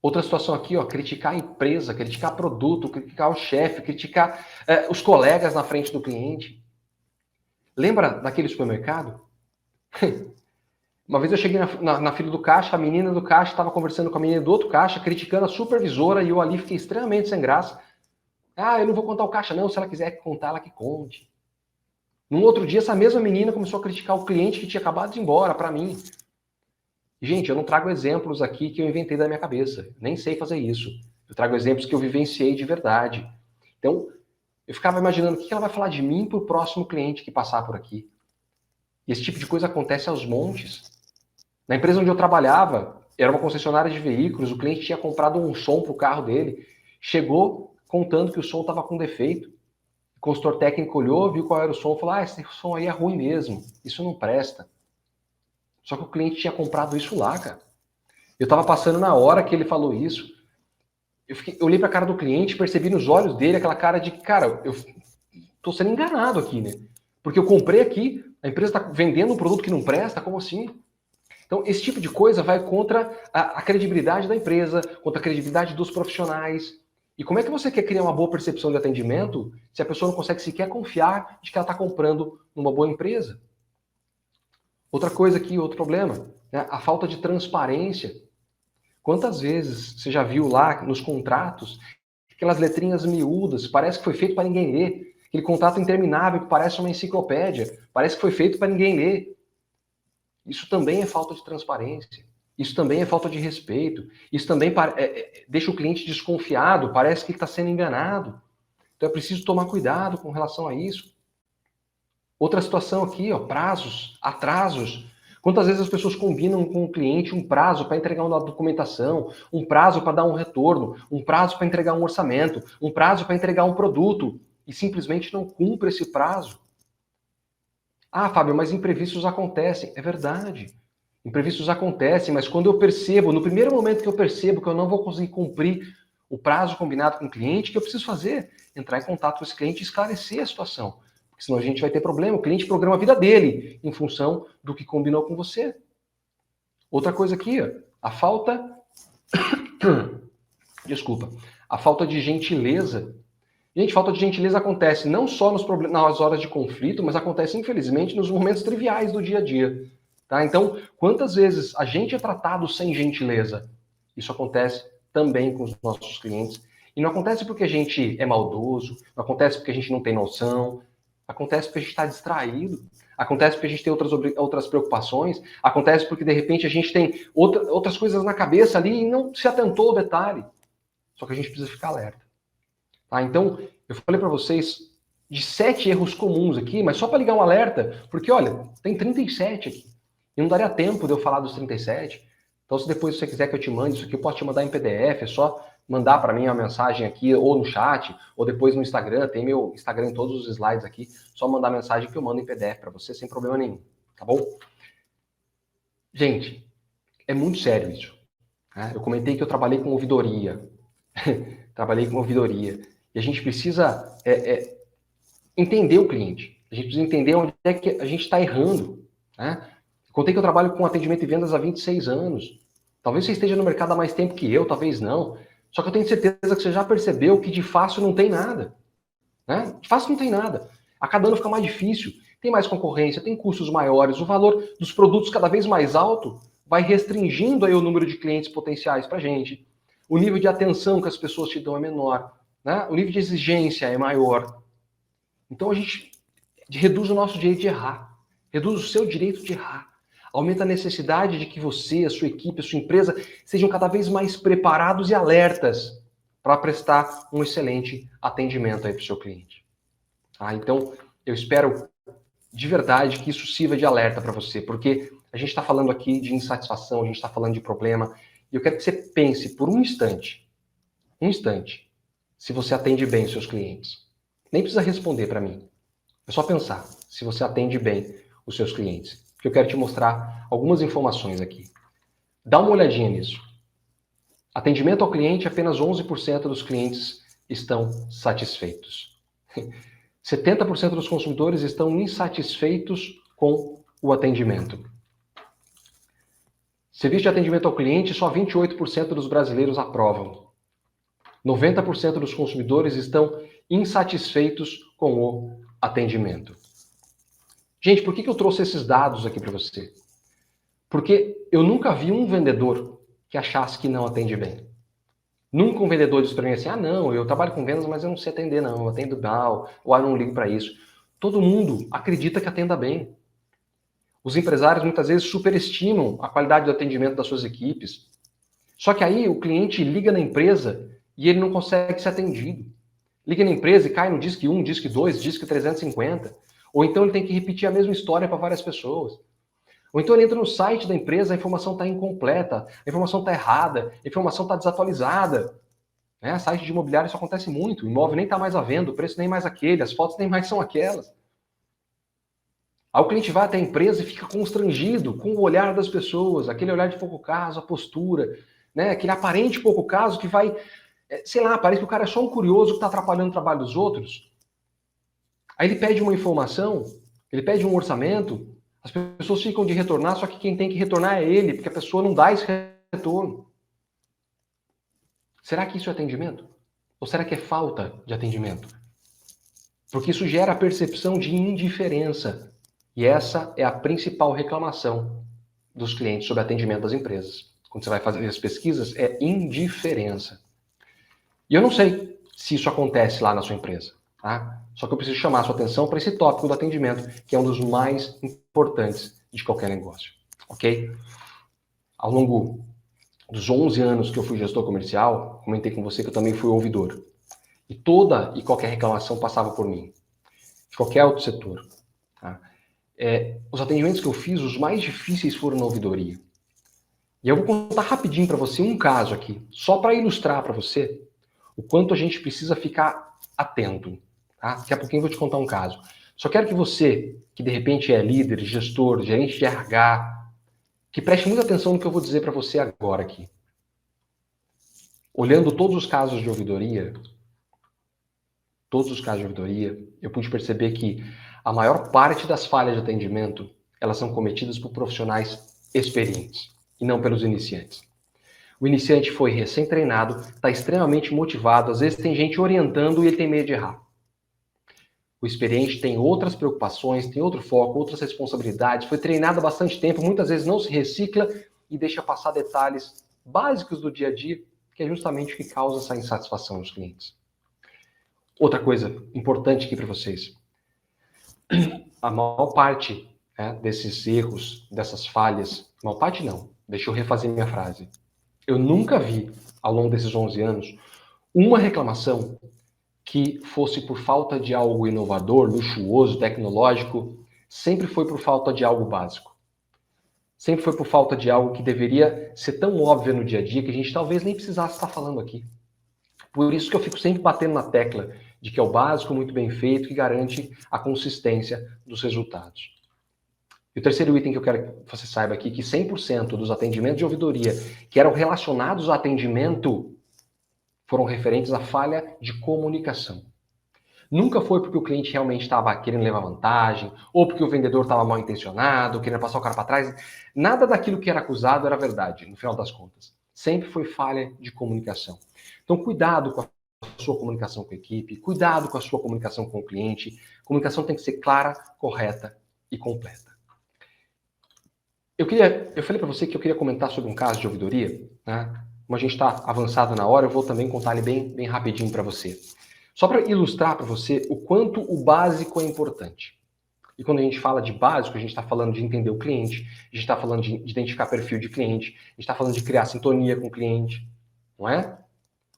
Outra situação aqui, ó, criticar a empresa, criticar produto, criticar o chefe, criticar os colegas na frente do cliente. Lembra daquele supermercado? Uma vez eu cheguei na fila do caixa, a menina do caixa estava conversando com a menina do outro caixa, criticando a supervisora, e eu ali fiquei extremamente sem graça. Ah, eu não vou contar o caixa não, se ela quiser contar, ela que conte. Num outro dia, essa mesma menina começou a criticar o cliente que tinha acabado de ir embora para mim. Gente, eu não trago exemplos aqui que eu inventei da minha cabeça. Nem sei fazer isso. Eu trago exemplos que eu vivenciei de verdade. Então, eu ficava imaginando o que ela vai falar de mim para o próximo cliente que passar por aqui. E esse tipo de coisa acontece aos montes. Na empresa onde eu trabalhava, era uma concessionária de veículos, o cliente tinha comprado um som para o carro dele, chegou contando que o som estava com defeito. O consultor técnico olhou, viu qual era o som, falou, esse som aí é ruim mesmo, isso não presta. Só que o cliente tinha comprado isso lá, cara. Eu estava passando na hora que ele falou isso, eu olhei para a cara do cliente, percebi nos olhos dele aquela cara de que, cara, eu estou sendo enganado aqui, né? Porque eu comprei aqui, a empresa está vendendo um produto que não presta, como assim? Então, esse tipo de coisa vai contra a credibilidade da empresa, contra a credibilidade dos profissionais. E como é que você quer criar uma boa percepção de atendimento se a pessoa não consegue sequer confiar de que ela está comprando numa boa empresa? Outra coisa aqui, outro problema, né? A falta de transparência. Quantas vezes você já viu lá nos contratos aquelas letrinhas miúdas, parece que foi feito para ninguém ler, aquele contrato interminável que parece uma enciclopédia, parece que foi feito para ninguém ler. Isso também é falta de transparência. Isso também é falta de respeito. Isso também deixa o cliente desconfiado, parece que está sendo enganado. Então é preciso tomar cuidado com relação a isso. Outra situação aqui, ó, prazos, atrasos. Quantas vezes as pessoas combinam com o cliente um prazo para entregar uma documentação, um prazo para dar um retorno, um prazo para entregar um orçamento, um prazo para entregar um produto e simplesmente não cumpre esse prazo? Ah, Fábio, mas imprevistos acontecem. É verdade. Imprevistos acontecem, mas quando eu percebo, no primeiro momento que eu percebo que eu não vou conseguir cumprir o prazo combinado com o cliente, o que eu preciso fazer? Entrar em contato com esse cliente e esclarecer a situação. Porque senão a gente vai ter problema. O cliente programa a vida dele em função do que combinou com você. Outra coisa aqui, ó, a falta. Desculpa. A falta de gentileza. Gente, falta de gentileza acontece não só nas horas de conflito, mas acontece, infelizmente, nos momentos triviais do dia a dia. Tá? Então, quantas vezes a gente é tratado sem gentileza? Isso acontece também com os nossos clientes. E não acontece porque a gente é maldoso, não acontece porque a gente não tem noção, acontece porque a gente está distraído, acontece porque a gente tem outras preocupações, acontece porque, de repente, a gente tem outras coisas na cabeça ali e não se atentou ao detalhe. Só que a gente precisa ficar alerta. Tá? Então, eu falei para vocês de 7 erros comuns aqui, mas só para ligar um alerta, porque, olha, tem 37 aqui. E não daria tempo de eu falar dos 37. Então, se depois você quiser que eu te mande isso aqui, eu posso te mandar em PDF, é só mandar para mim uma mensagem aqui, ou no chat, ou depois no Instagram, tem meu Instagram em todos os slides aqui, só mandar mensagem que eu mando em PDF para você, sem problema nenhum, tá bom? Gente, é muito sério isso. Né? Eu comentei que eu trabalhei com ouvidoria. Trabalhei com ouvidoria. E a gente precisa entender o cliente. A gente precisa entender onde é que a gente está errando. Né? Contei que eu trabalho com atendimento e vendas há 26 anos. Talvez você esteja no mercado há mais tempo que eu, talvez não. Só que eu tenho certeza que você já percebeu que de fácil não tem nada. Né? De fácil não tem nada. A cada ano fica mais difícil. Tem mais concorrência, tem custos maiores, o valor dos produtos cada vez mais alto vai restringindo aí o número de clientes potenciais para a gente. O nível de atenção que as pessoas te dão é menor. Né? O nível de exigência é maior. Então a gente reduz o nosso direito de errar. Reduz o seu direito de errar. Aumenta a necessidade de que você, a sua equipe, a sua empresa sejam cada vez mais preparados e alertas para prestar um excelente atendimento aí para o seu cliente. Tá? Então, eu espero de verdade que isso sirva de alerta para você, porque a gente está falando aqui de insatisfação, a gente está falando de problema, e eu quero que você pense por um instante, se você atende bem os seus clientes. Nem precisa responder para mim. É só pensar se você atende bem os seus clientes. Porque eu quero te mostrar algumas informações aqui. Dá uma olhadinha nisso. Atendimento ao cliente, apenas 11% dos clientes estão satisfeitos. 70% dos consumidores estão insatisfeitos com o atendimento. Serviço de atendimento ao cliente, só 28% dos brasileiros aprovam. 90% dos consumidores estão insatisfeitos com o atendimento. Gente, por que eu trouxe esses dados aqui para você? Porque eu nunca vi um vendedor que achasse que não atende bem. Nunca um vendedor disse para mim assim, não, eu trabalho com vendas, mas eu não sei atender não, eu atendo mal, ou eu não ligo para isso. Todo mundo acredita que atenda bem. Os empresários muitas vezes superestimam a qualidade do atendimento das suas equipes. Só que aí o cliente liga na empresa e ele não consegue ser atendido. Liga na empresa e cai no disque 1, disque 2, disque 350. Ou então ele tem que repetir a mesma história para várias pessoas. Ou então ele entra no site da empresa, a informação está incompleta, a informação está errada, a informação está desatualizada. Né? Site de imobiliário isso acontece muito, o imóvel nem está mais à venda, o preço nem mais aquele, as fotos nem mais são aquelas. Aí o cliente vai até a empresa e fica constrangido com o olhar das pessoas, aquele olhar de pouco caso, a postura, né? Aquele aparente pouco caso que vai, sei lá, parece que o cara é só um curioso que está atrapalhando o trabalho dos outros. Aí ele pede uma informação, ele pede um orçamento, as pessoas ficam de retornar, só que quem tem que retornar é ele, porque a pessoa não dá esse retorno. Será que isso é atendimento? Ou será que é falta de atendimento? Porque isso gera a percepção de indiferença. E essa é a principal reclamação dos clientes sobre atendimento das empresas. Quando você vai fazer as pesquisas, é indiferença. E eu não sei se isso acontece lá na sua empresa, tá? Só que eu preciso chamar a sua atenção para esse tópico do atendimento, que é um dos mais importantes de qualquer negócio, ok? Ao longo dos 11 anos que eu fui gestor comercial, comentei com você que eu também fui ouvidor. E toda e qualquer reclamação passava por mim, de qualquer outro setor. Tá? Os atendimentos que eu fiz, os mais difíceis foram na ouvidoria. E eu vou contar rapidinho para você um caso aqui, só para ilustrar para você o quanto a gente precisa ficar atento. Tá? Daqui a pouquinho eu vou te contar um caso. Só quero que você, que de repente é líder, gestor, gerente de RH, que preste muita atenção no que eu vou dizer para você agora aqui. Olhando todos os casos de ouvidoria, eu pude perceber que a maior parte das falhas de atendimento, elas são cometidas por profissionais experientes e não pelos iniciantes. O iniciante foi recém-treinado, está extremamente motivado, às vezes tem gente orientando e ele tem medo de errar. O experiente tem outras preocupações, tem outro foco, outras responsabilidades, foi treinado há bastante tempo, muitas vezes não se recicla e deixa passar detalhes básicos do dia a dia, que é justamente o que causa essa insatisfação nos clientes. Outra coisa importante aqui para vocês. A maior parte desses erros, dessas falhas, maior parte não, deixa eu refazer minha frase. Eu nunca vi, ao longo desses 11 anos, uma reclamação que fosse por falta de algo inovador, luxuoso, tecnológico, sempre foi por falta de algo básico. Sempre foi por falta de algo que deveria ser tão óbvio no dia a dia que a gente talvez nem precisasse estar falando aqui. Por isso que eu fico sempre batendo na tecla de que é o básico muito bem feito que garante a consistência dos resultados. E o terceiro item que eu quero que você saiba aqui é que 100% dos atendimentos de ouvidoria que eram relacionados ao atendimento foram referentes à falha de comunicação. Nunca foi porque o cliente realmente estava querendo levar vantagem, ou porque o vendedor estava mal intencionado, querendo passar o cara para trás. Nada daquilo que era acusado era verdade, no final das contas. Sempre foi falha de comunicação. Então, cuidado com a sua comunicação com a equipe, cuidado com a sua comunicação com o cliente. A comunicação tem que ser clara, correta e completa. Eu falei para você que eu queria comentar sobre um caso de ouvidoria, né? Como a gente está avançado na hora, eu vou também contar ele bem rapidinho para você. Só para ilustrar para você o quanto o básico é importante. E quando a gente fala de básico, a gente está falando de entender o cliente, a gente está falando de identificar perfil de cliente, a gente está falando de criar sintonia com o cliente, não é?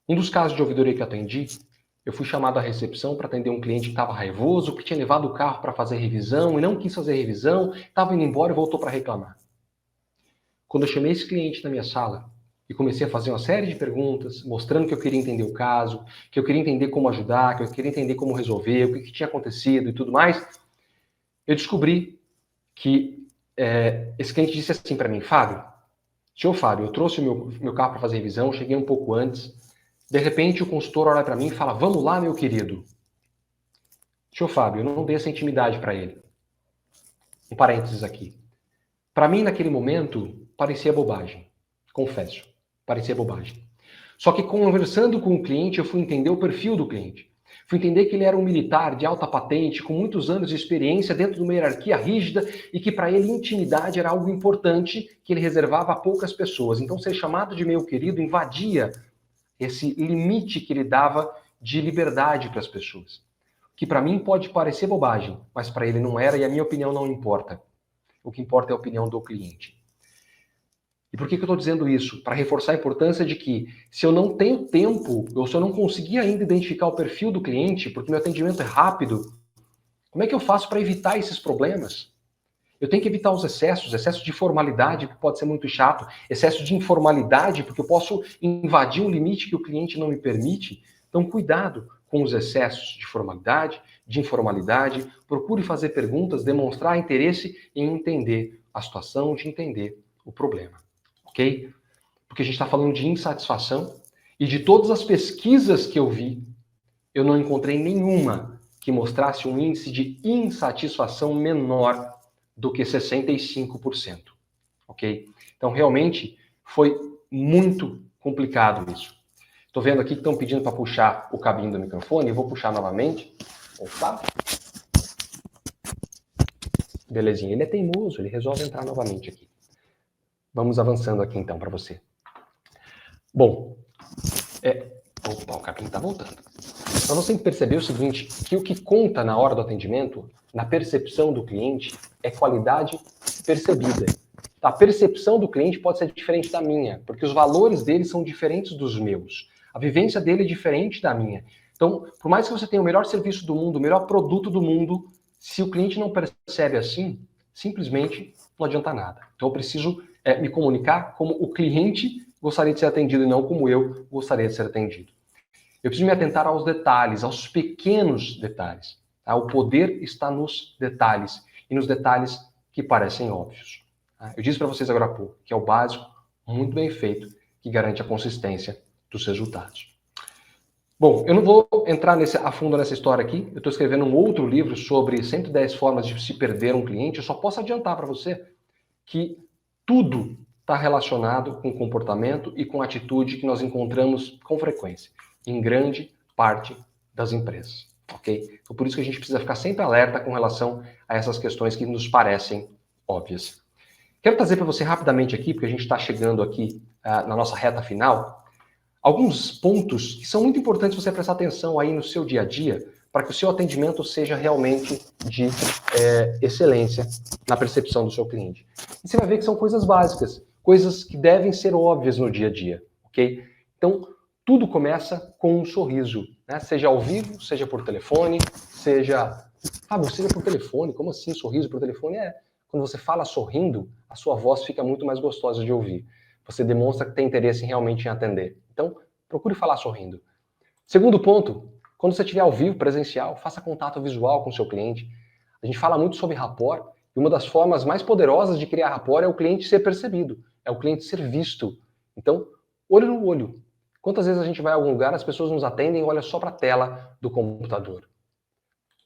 Um dos casos de ouvidoria que eu atendi, eu fui chamado à recepção para atender um cliente que estava raivoso, que tinha levado o carro para fazer revisão e não quis fazer revisão, estava indo embora e voltou para reclamar. Quando eu chamei esse cliente na minha sala, e comecei a fazer uma série de perguntas, mostrando que eu queria entender o caso, que eu queria entender como ajudar, que eu queria entender como resolver, o que tinha acontecido e tudo mais, eu descobri que esse cliente disse assim para mim, Fábio, eu trouxe o meu carro para fazer revisão, cheguei um pouco antes, de repente o consultor olha para mim e fala, vamos lá, meu querido. Fábio, eu não dei essa intimidade para ele. Um parênteses aqui. Para mim, naquele momento, parecia bobagem. Confesso, parecia bobagem. Só que conversando com o cliente, eu fui entender o perfil do cliente. Fui entender que ele era um militar de alta patente, com muitos anos de experiência dentro de uma hierarquia rígida e que para ele intimidade era algo importante que ele reservava a poucas pessoas. Então ser chamado de meu querido invadia esse limite que ele dava de liberdade para as pessoas. Que para mim pode parecer bobagem, mas para ele não era e a minha opinião não importa. O que importa é a opinião do cliente. E por que eu estou dizendo isso? Para reforçar a importância de que, se eu não tenho tempo, ou se eu não conseguir ainda identificar o perfil do cliente, porque meu atendimento é rápido, como é que eu faço para evitar esses problemas? Eu tenho que evitar os excessos, excesso de formalidade, que pode ser muito chato, excesso de informalidade, porque eu posso invadir um limite que o cliente não me permite. Então, cuidado com os excessos de formalidade, de informalidade, procure fazer perguntas, demonstrar interesse em entender a situação, de entender o problema. Ok? Porque a gente está falando de insatisfação e de todas as pesquisas que eu vi, eu não encontrei nenhuma que mostrasse um índice de insatisfação menor do que 65%. Ok? Então, realmente, foi muito complicado isso. Estou vendo aqui que estão pedindo para puxar o cabinho do microfone, eu vou puxar novamente. Opa! Belezinha, ele é teimoso, ele resolve entrar novamente aqui. Vamos avançando aqui então para você. Bom, opa, o cabinho está voltando. Então você tem que perceber o seguinte, que o que conta na hora do atendimento, na percepção do cliente, é qualidade percebida. A percepção do cliente pode ser diferente da minha, porque os valores dele são diferentes dos meus. A vivência dele é diferente da minha. Então, por mais que você tenha o melhor serviço do mundo, o melhor produto do mundo, se o cliente não percebe assim, simplesmente não adianta nada. Então eu preciso me comunicar como o cliente gostaria de ser atendido e não como eu gostaria de ser atendido. Eu preciso me atentar aos detalhes, aos pequenos detalhes. Tá? O poder está nos detalhes, e nos detalhes que parecem óbvios. Tá? Eu disse para vocês agora há pouco que é o básico, muito bem feito, que garante a consistência dos resultados. Bom, eu não vou entrar a fundo nessa história aqui, eu estou escrevendo um outro livro sobre 110 formas de se perder um cliente. Eu só posso adiantar para você que tudo está relacionado com comportamento e com atitude que nós encontramos com frequência em grande parte das empresas, ok? Então, por isso que a gente precisa ficar sempre alerta com relação a essas questões que nos parecem óbvias. Quero trazer para você rapidamente aqui, porque a gente está chegando aqui na nossa reta final, alguns pontos que são muito importantes você prestar atenção aí no seu dia a dia, para que o seu atendimento seja realmente de excelência na percepção do seu cliente. E você vai ver que são coisas básicas, coisas que devem ser óbvias no dia a dia, ok? Então, tudo começa com um sorriso, né? Seja ao vivo, seja por telefone, seja... seja por telefone? Como assim sorriso por telefone? Quando você fala sorrindo, a sua voz fica muito mais gostosa de ouvir. Você demonstra que tem interesse realmente em atender. Então, procure falar sorrindo. Segundo ponto, quando você estiver ao vivo, presencial, faça contato visual com o seu cliente. A gente fala muito sobre rapport, e uma das formas mais poderosas de criar rapport é o cliente ser percebido, é o cliente ser visto. Então, olho no olho. Quantas vezes a gente vai a algum lugar, as pessoas nos atendem e olham só para a tela do computador.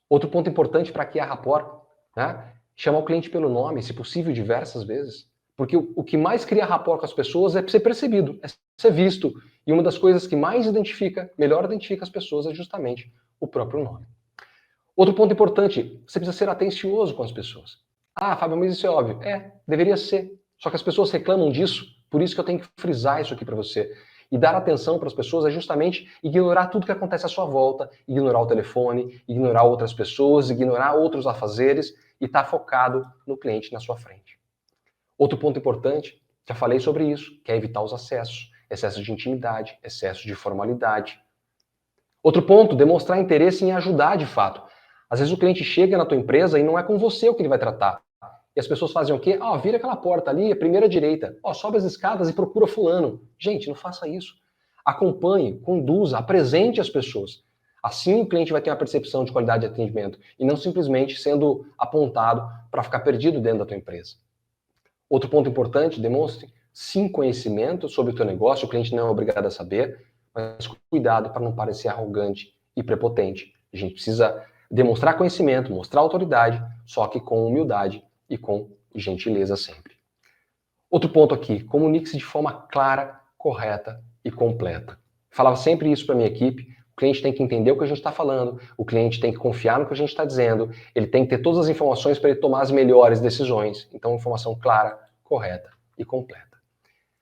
Outro ponto importante para criar rapport, né? Chamar o cliente pelo nome, se possível, diversas vezes. Porque o que mais cria rapport com as pessoas é ser percebido, é ser visto. E uma das coisas que mais melhor identifica as pessoas é justamente o próprio nome. Outro ponto importante, você precisa ser atencioso com as pessoas. Fábio, mas isso é óbvio. Deveria ser. Só que as pessoas reclamam disso, por isso que eu tenho que frisar isso aqui para você. E dar atenção para as pessoas é justamente ignorar tudo que acontece à sua volta, ignorar o telefone, ignorar outras pessoas, ignorar outros afazeres e estar focado no cliente na sua frente. Outro ponto importante, já falei sobre isso, que é evitar os acessos, excesso de intimidade, excesso de formalidade. Outro ponto, demonstrar interesse em ajudar de fato. Às vezes o cliente chega na tua empresa e não é com você o que ele vai tratar. E as pessoas fazem o quê? Vira aquela porta ali, a primeira direita. Sobe as escadas e procura fulano. Gente, não faça isso. Acompanhe, conduza, apresente as pessoas. Assim o cliente vai ter uma percepção de qualidade de atendimento e não simplesmente sendo apontado para ficar perdido dentro da tua empresa. Outro ponto importante, demonstre sim conhecimento sobre o teu negócio, o cliente não é obrigado a saber, mas cuidado para não parecer arrogante e prepotente. A gente precisa demonstrar conhecimento, mostrar autoridade, só que com humildade e com gentileza sempre. Outro ponto aqui, comunique-se de forma clara, correta e completa. Falava sempre isso para minha equipe. O cliente tem que entender o que a gente está falando, o cliente tem que confiar no que a gente está dizendo, ele tem que ter todas as informações para ele tomar as melhores decisões. Então, informação clara, correta e completa.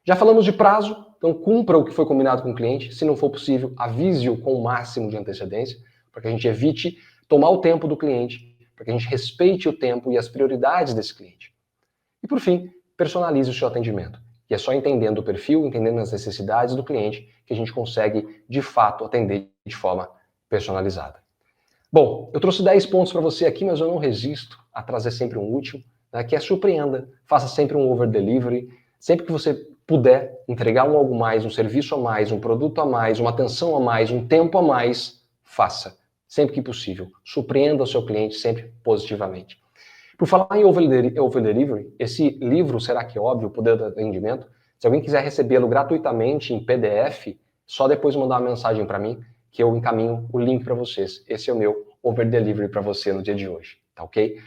Já falamos de prazo, então cumpra o que foi combinado com o cliente. Se não for possível, avise-o com o máximo de antecedência, para que a gente evite tomar o tempo do cliente, para que a gente respeite o tempo e as prioridades desse cliente. E por fim, personalize o seu atendimento. E é só entendendo o perfil, entendendo as necessidades do cliente, que a gente consegue, de fato, atender de forma personalizada. Bom, eu trouxe 10 pontos para você aqui, mas eu não resisto a trazer sempre um último, né, que é surpreenda. Faça sempre um over-delivery. Sempre que você puder entregar um algo mais, um serviço a mais, um produto a mais, uma atenção a mais, um tempo a mais, faça. Sempre que possível. Surpreenda o seu cliente sempre positivamente. Por falar em over-delivery, esse livro, Será que é Óbvio? O Poder do Atendimento, se alguém quiser recebê-lo gratuitamente em PDF, só depois mandar uma mensagem para mim, que eu encaminho o link para vocês. Esse é o meu over-delivery para você no dia de hoje, tá ok?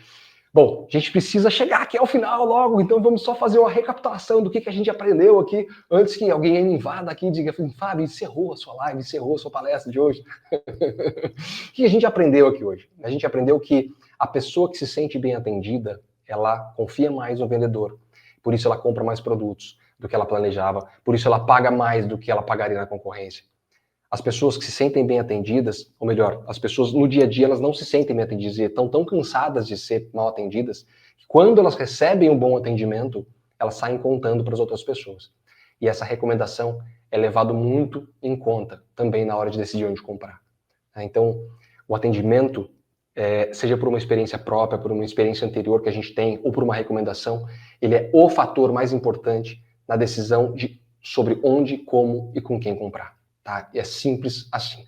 Bom, a gente precisa chegar aqui ao final logo, então vamos só fazer uma recapitulação do que a gente aprendeu aqui, antes que alguém invada aqui e diga, Fábio, encerrou a sua live, encerrou a sua palestra de hoje. O que a gente aprendeu aqui hoje? A gente aprendeu que a pessoa que se sente bem atendida, ela confia mais no vendedor, por isso ela compra mais produtos do que ela planejava, por isso ela paga mais do que ela pagaria na concorrência. As pessoas que se sentem bem atendidas, ou melhor, as pessoas no dia a dia, elas não se sentem bem atendidas e estão tão cansadas de ser mal atendidas, que quando elas recebem um bom atendimento, elas saem contando para as outras pessoas. E essa recomendação é levada muito em conta também na hora de decidir onde comprar. Então, o atendimento, seja por uma experiência própria, por uma experiência anterior que a gente tem, ou por uma recomendação, ele é o fator mais importante na decisão sobre onde, como e com quem comprar. Tá? E é simples assim.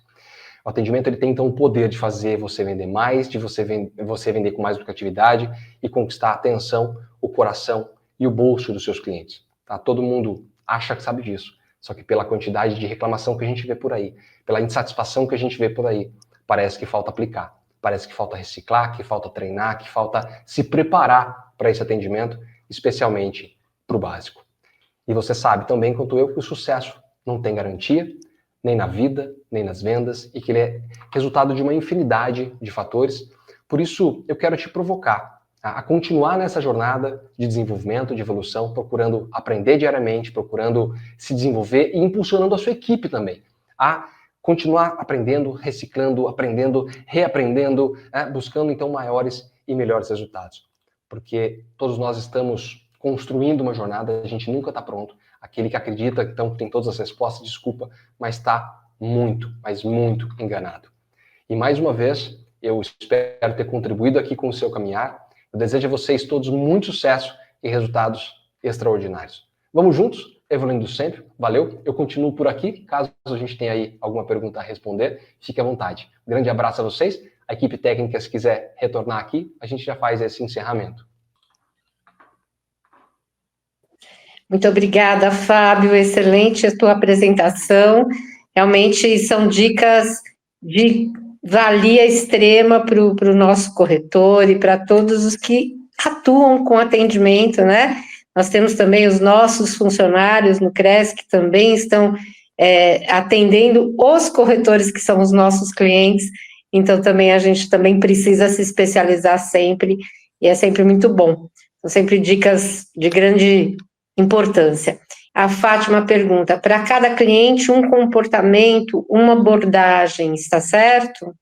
O atendimento ele tem então o poder de fazer você vender mais, de você vender com mais lucratividade e conquistar a atenção, o coração e o bolso dos seus clientes. Tá? Todo mundo acha que sabe disso, só que pela quantidade de reclamação que a gente vê por aí, pela insatisfação que a gente vê por aí, parece que falta aplicar, parece que falta reciclar, que falta treinar, que falta se preparar para esse atendimento, especialmente para o básico. E você sabe também, quanto eu, que o sucesso não tem garantia, nem na vida, nem nas vendas, e que ele é resultado de uma infinidade de fatores. Por isso, eu quero te provocar a continuar nessa jornada de desenvolvimento, de evolução, procurando aprender diariamente, procurando se desenvolver e impulsionando a sua equipe também, a continuar aprendendo, reciclando, aprendendo, reaprendendo, buscando então maiores e melhores resultados. Porque todos nós estamos construindo uma jornada, a gente nunca está pronto. Aquele que acredita então, que tem todas as respostas, desculpa, mas está muito, mas muito enganado. E mais uma vez, eu espero ter contribuído aqui com o seu caminhar. Eu desejo a vocês todos muito sucesso e resultados extraordinários. Vamos juntos, evoluindo sempre. Valeu, eu continuo por aqui. Caso a gente tenha aí alguma pergunta a responder, fique à vontade. Um grande abraço a vocês. A equipe técnica, se quiser retornar aqui, a gente já faz esse encerramento. Muito obrigada, Fábio, excelente a tua apresentação, realmente são dicas de valia extrema para o nosso corretor e para todos os que atuam com atendimento, né? Nós temos também os nossos funcionários no CRES que também estão atendendo os corretores que são os nossos clientes, então também a gente também precisa se especializar sempre, e é sempre muito bom. São sempre dicas de grande importância. A Fátima pergunta, para cada cliente um comportamento, uma abordagem, está certo?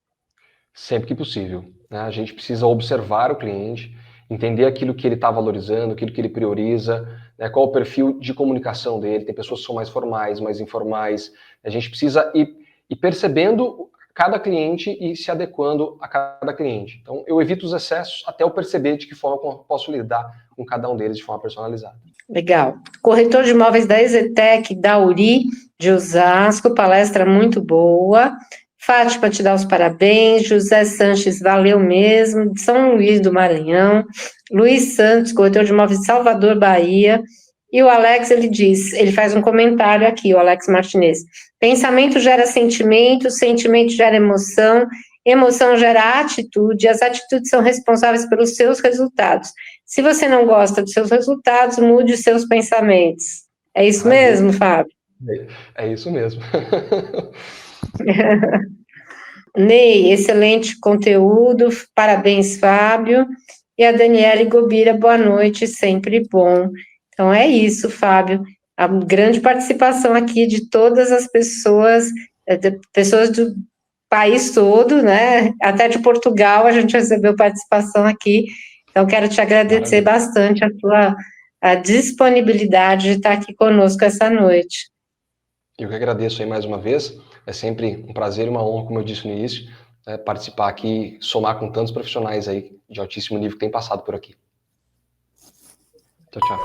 Sempre que possível. Né? A gente precisa observar o cliente, entender aquilo que ele está valorizando, aquilo que ele prioriza, né? Qual o perfil de comunicação dele. Tem pessoas que são mais formais, mais informais. A gente precisa ir percebendo cada cliente e se adequando a cada cliente. Então, eu evito os excessos até eu perceber de que forma eu posso lidar com cada um deles de forma personalizada. Legal. Corretor de imóveis da Exetec, da URI, de Osasco, palestra muito boa. Fátima, te dá os parabéns. José Sanches, valeu mesmo. De São Luís do Maranhão. Luiz Santos, corretor de imóveis de Salvador, Bahia. E o Alex, ele faz um comentário aqui, o Alex Martinez. Pensamento gera sentimento, sentimento gera emoção, emoção gera atitude, as atitudes são responsáveis pelos seus resultados. Se você não gosta dos seus resultados, mude os seus pensamentos. É isso mesmo, Fábio? É isso mesmo. Ney, excelente conteúdo, parabéns, Fábio. E a Daniele Gobira, boa noite, sempre bom. Então é isso, Fábio. A grande participação aqui de todas as pessoas, pessoas do país todo, né? Até de Portugal a gente recebeu participação aqui. Então quero te agradecer bastante a disponibilidade de estar aqui conosco essa noite. Eu que agradeço aí mais uma vez. É sempre um prazer e uma honra, como eu disse no início, participar aqui, somar com tantos profissionais aí de altíssimo nível que têm passado por aqui. Tchau, tchau.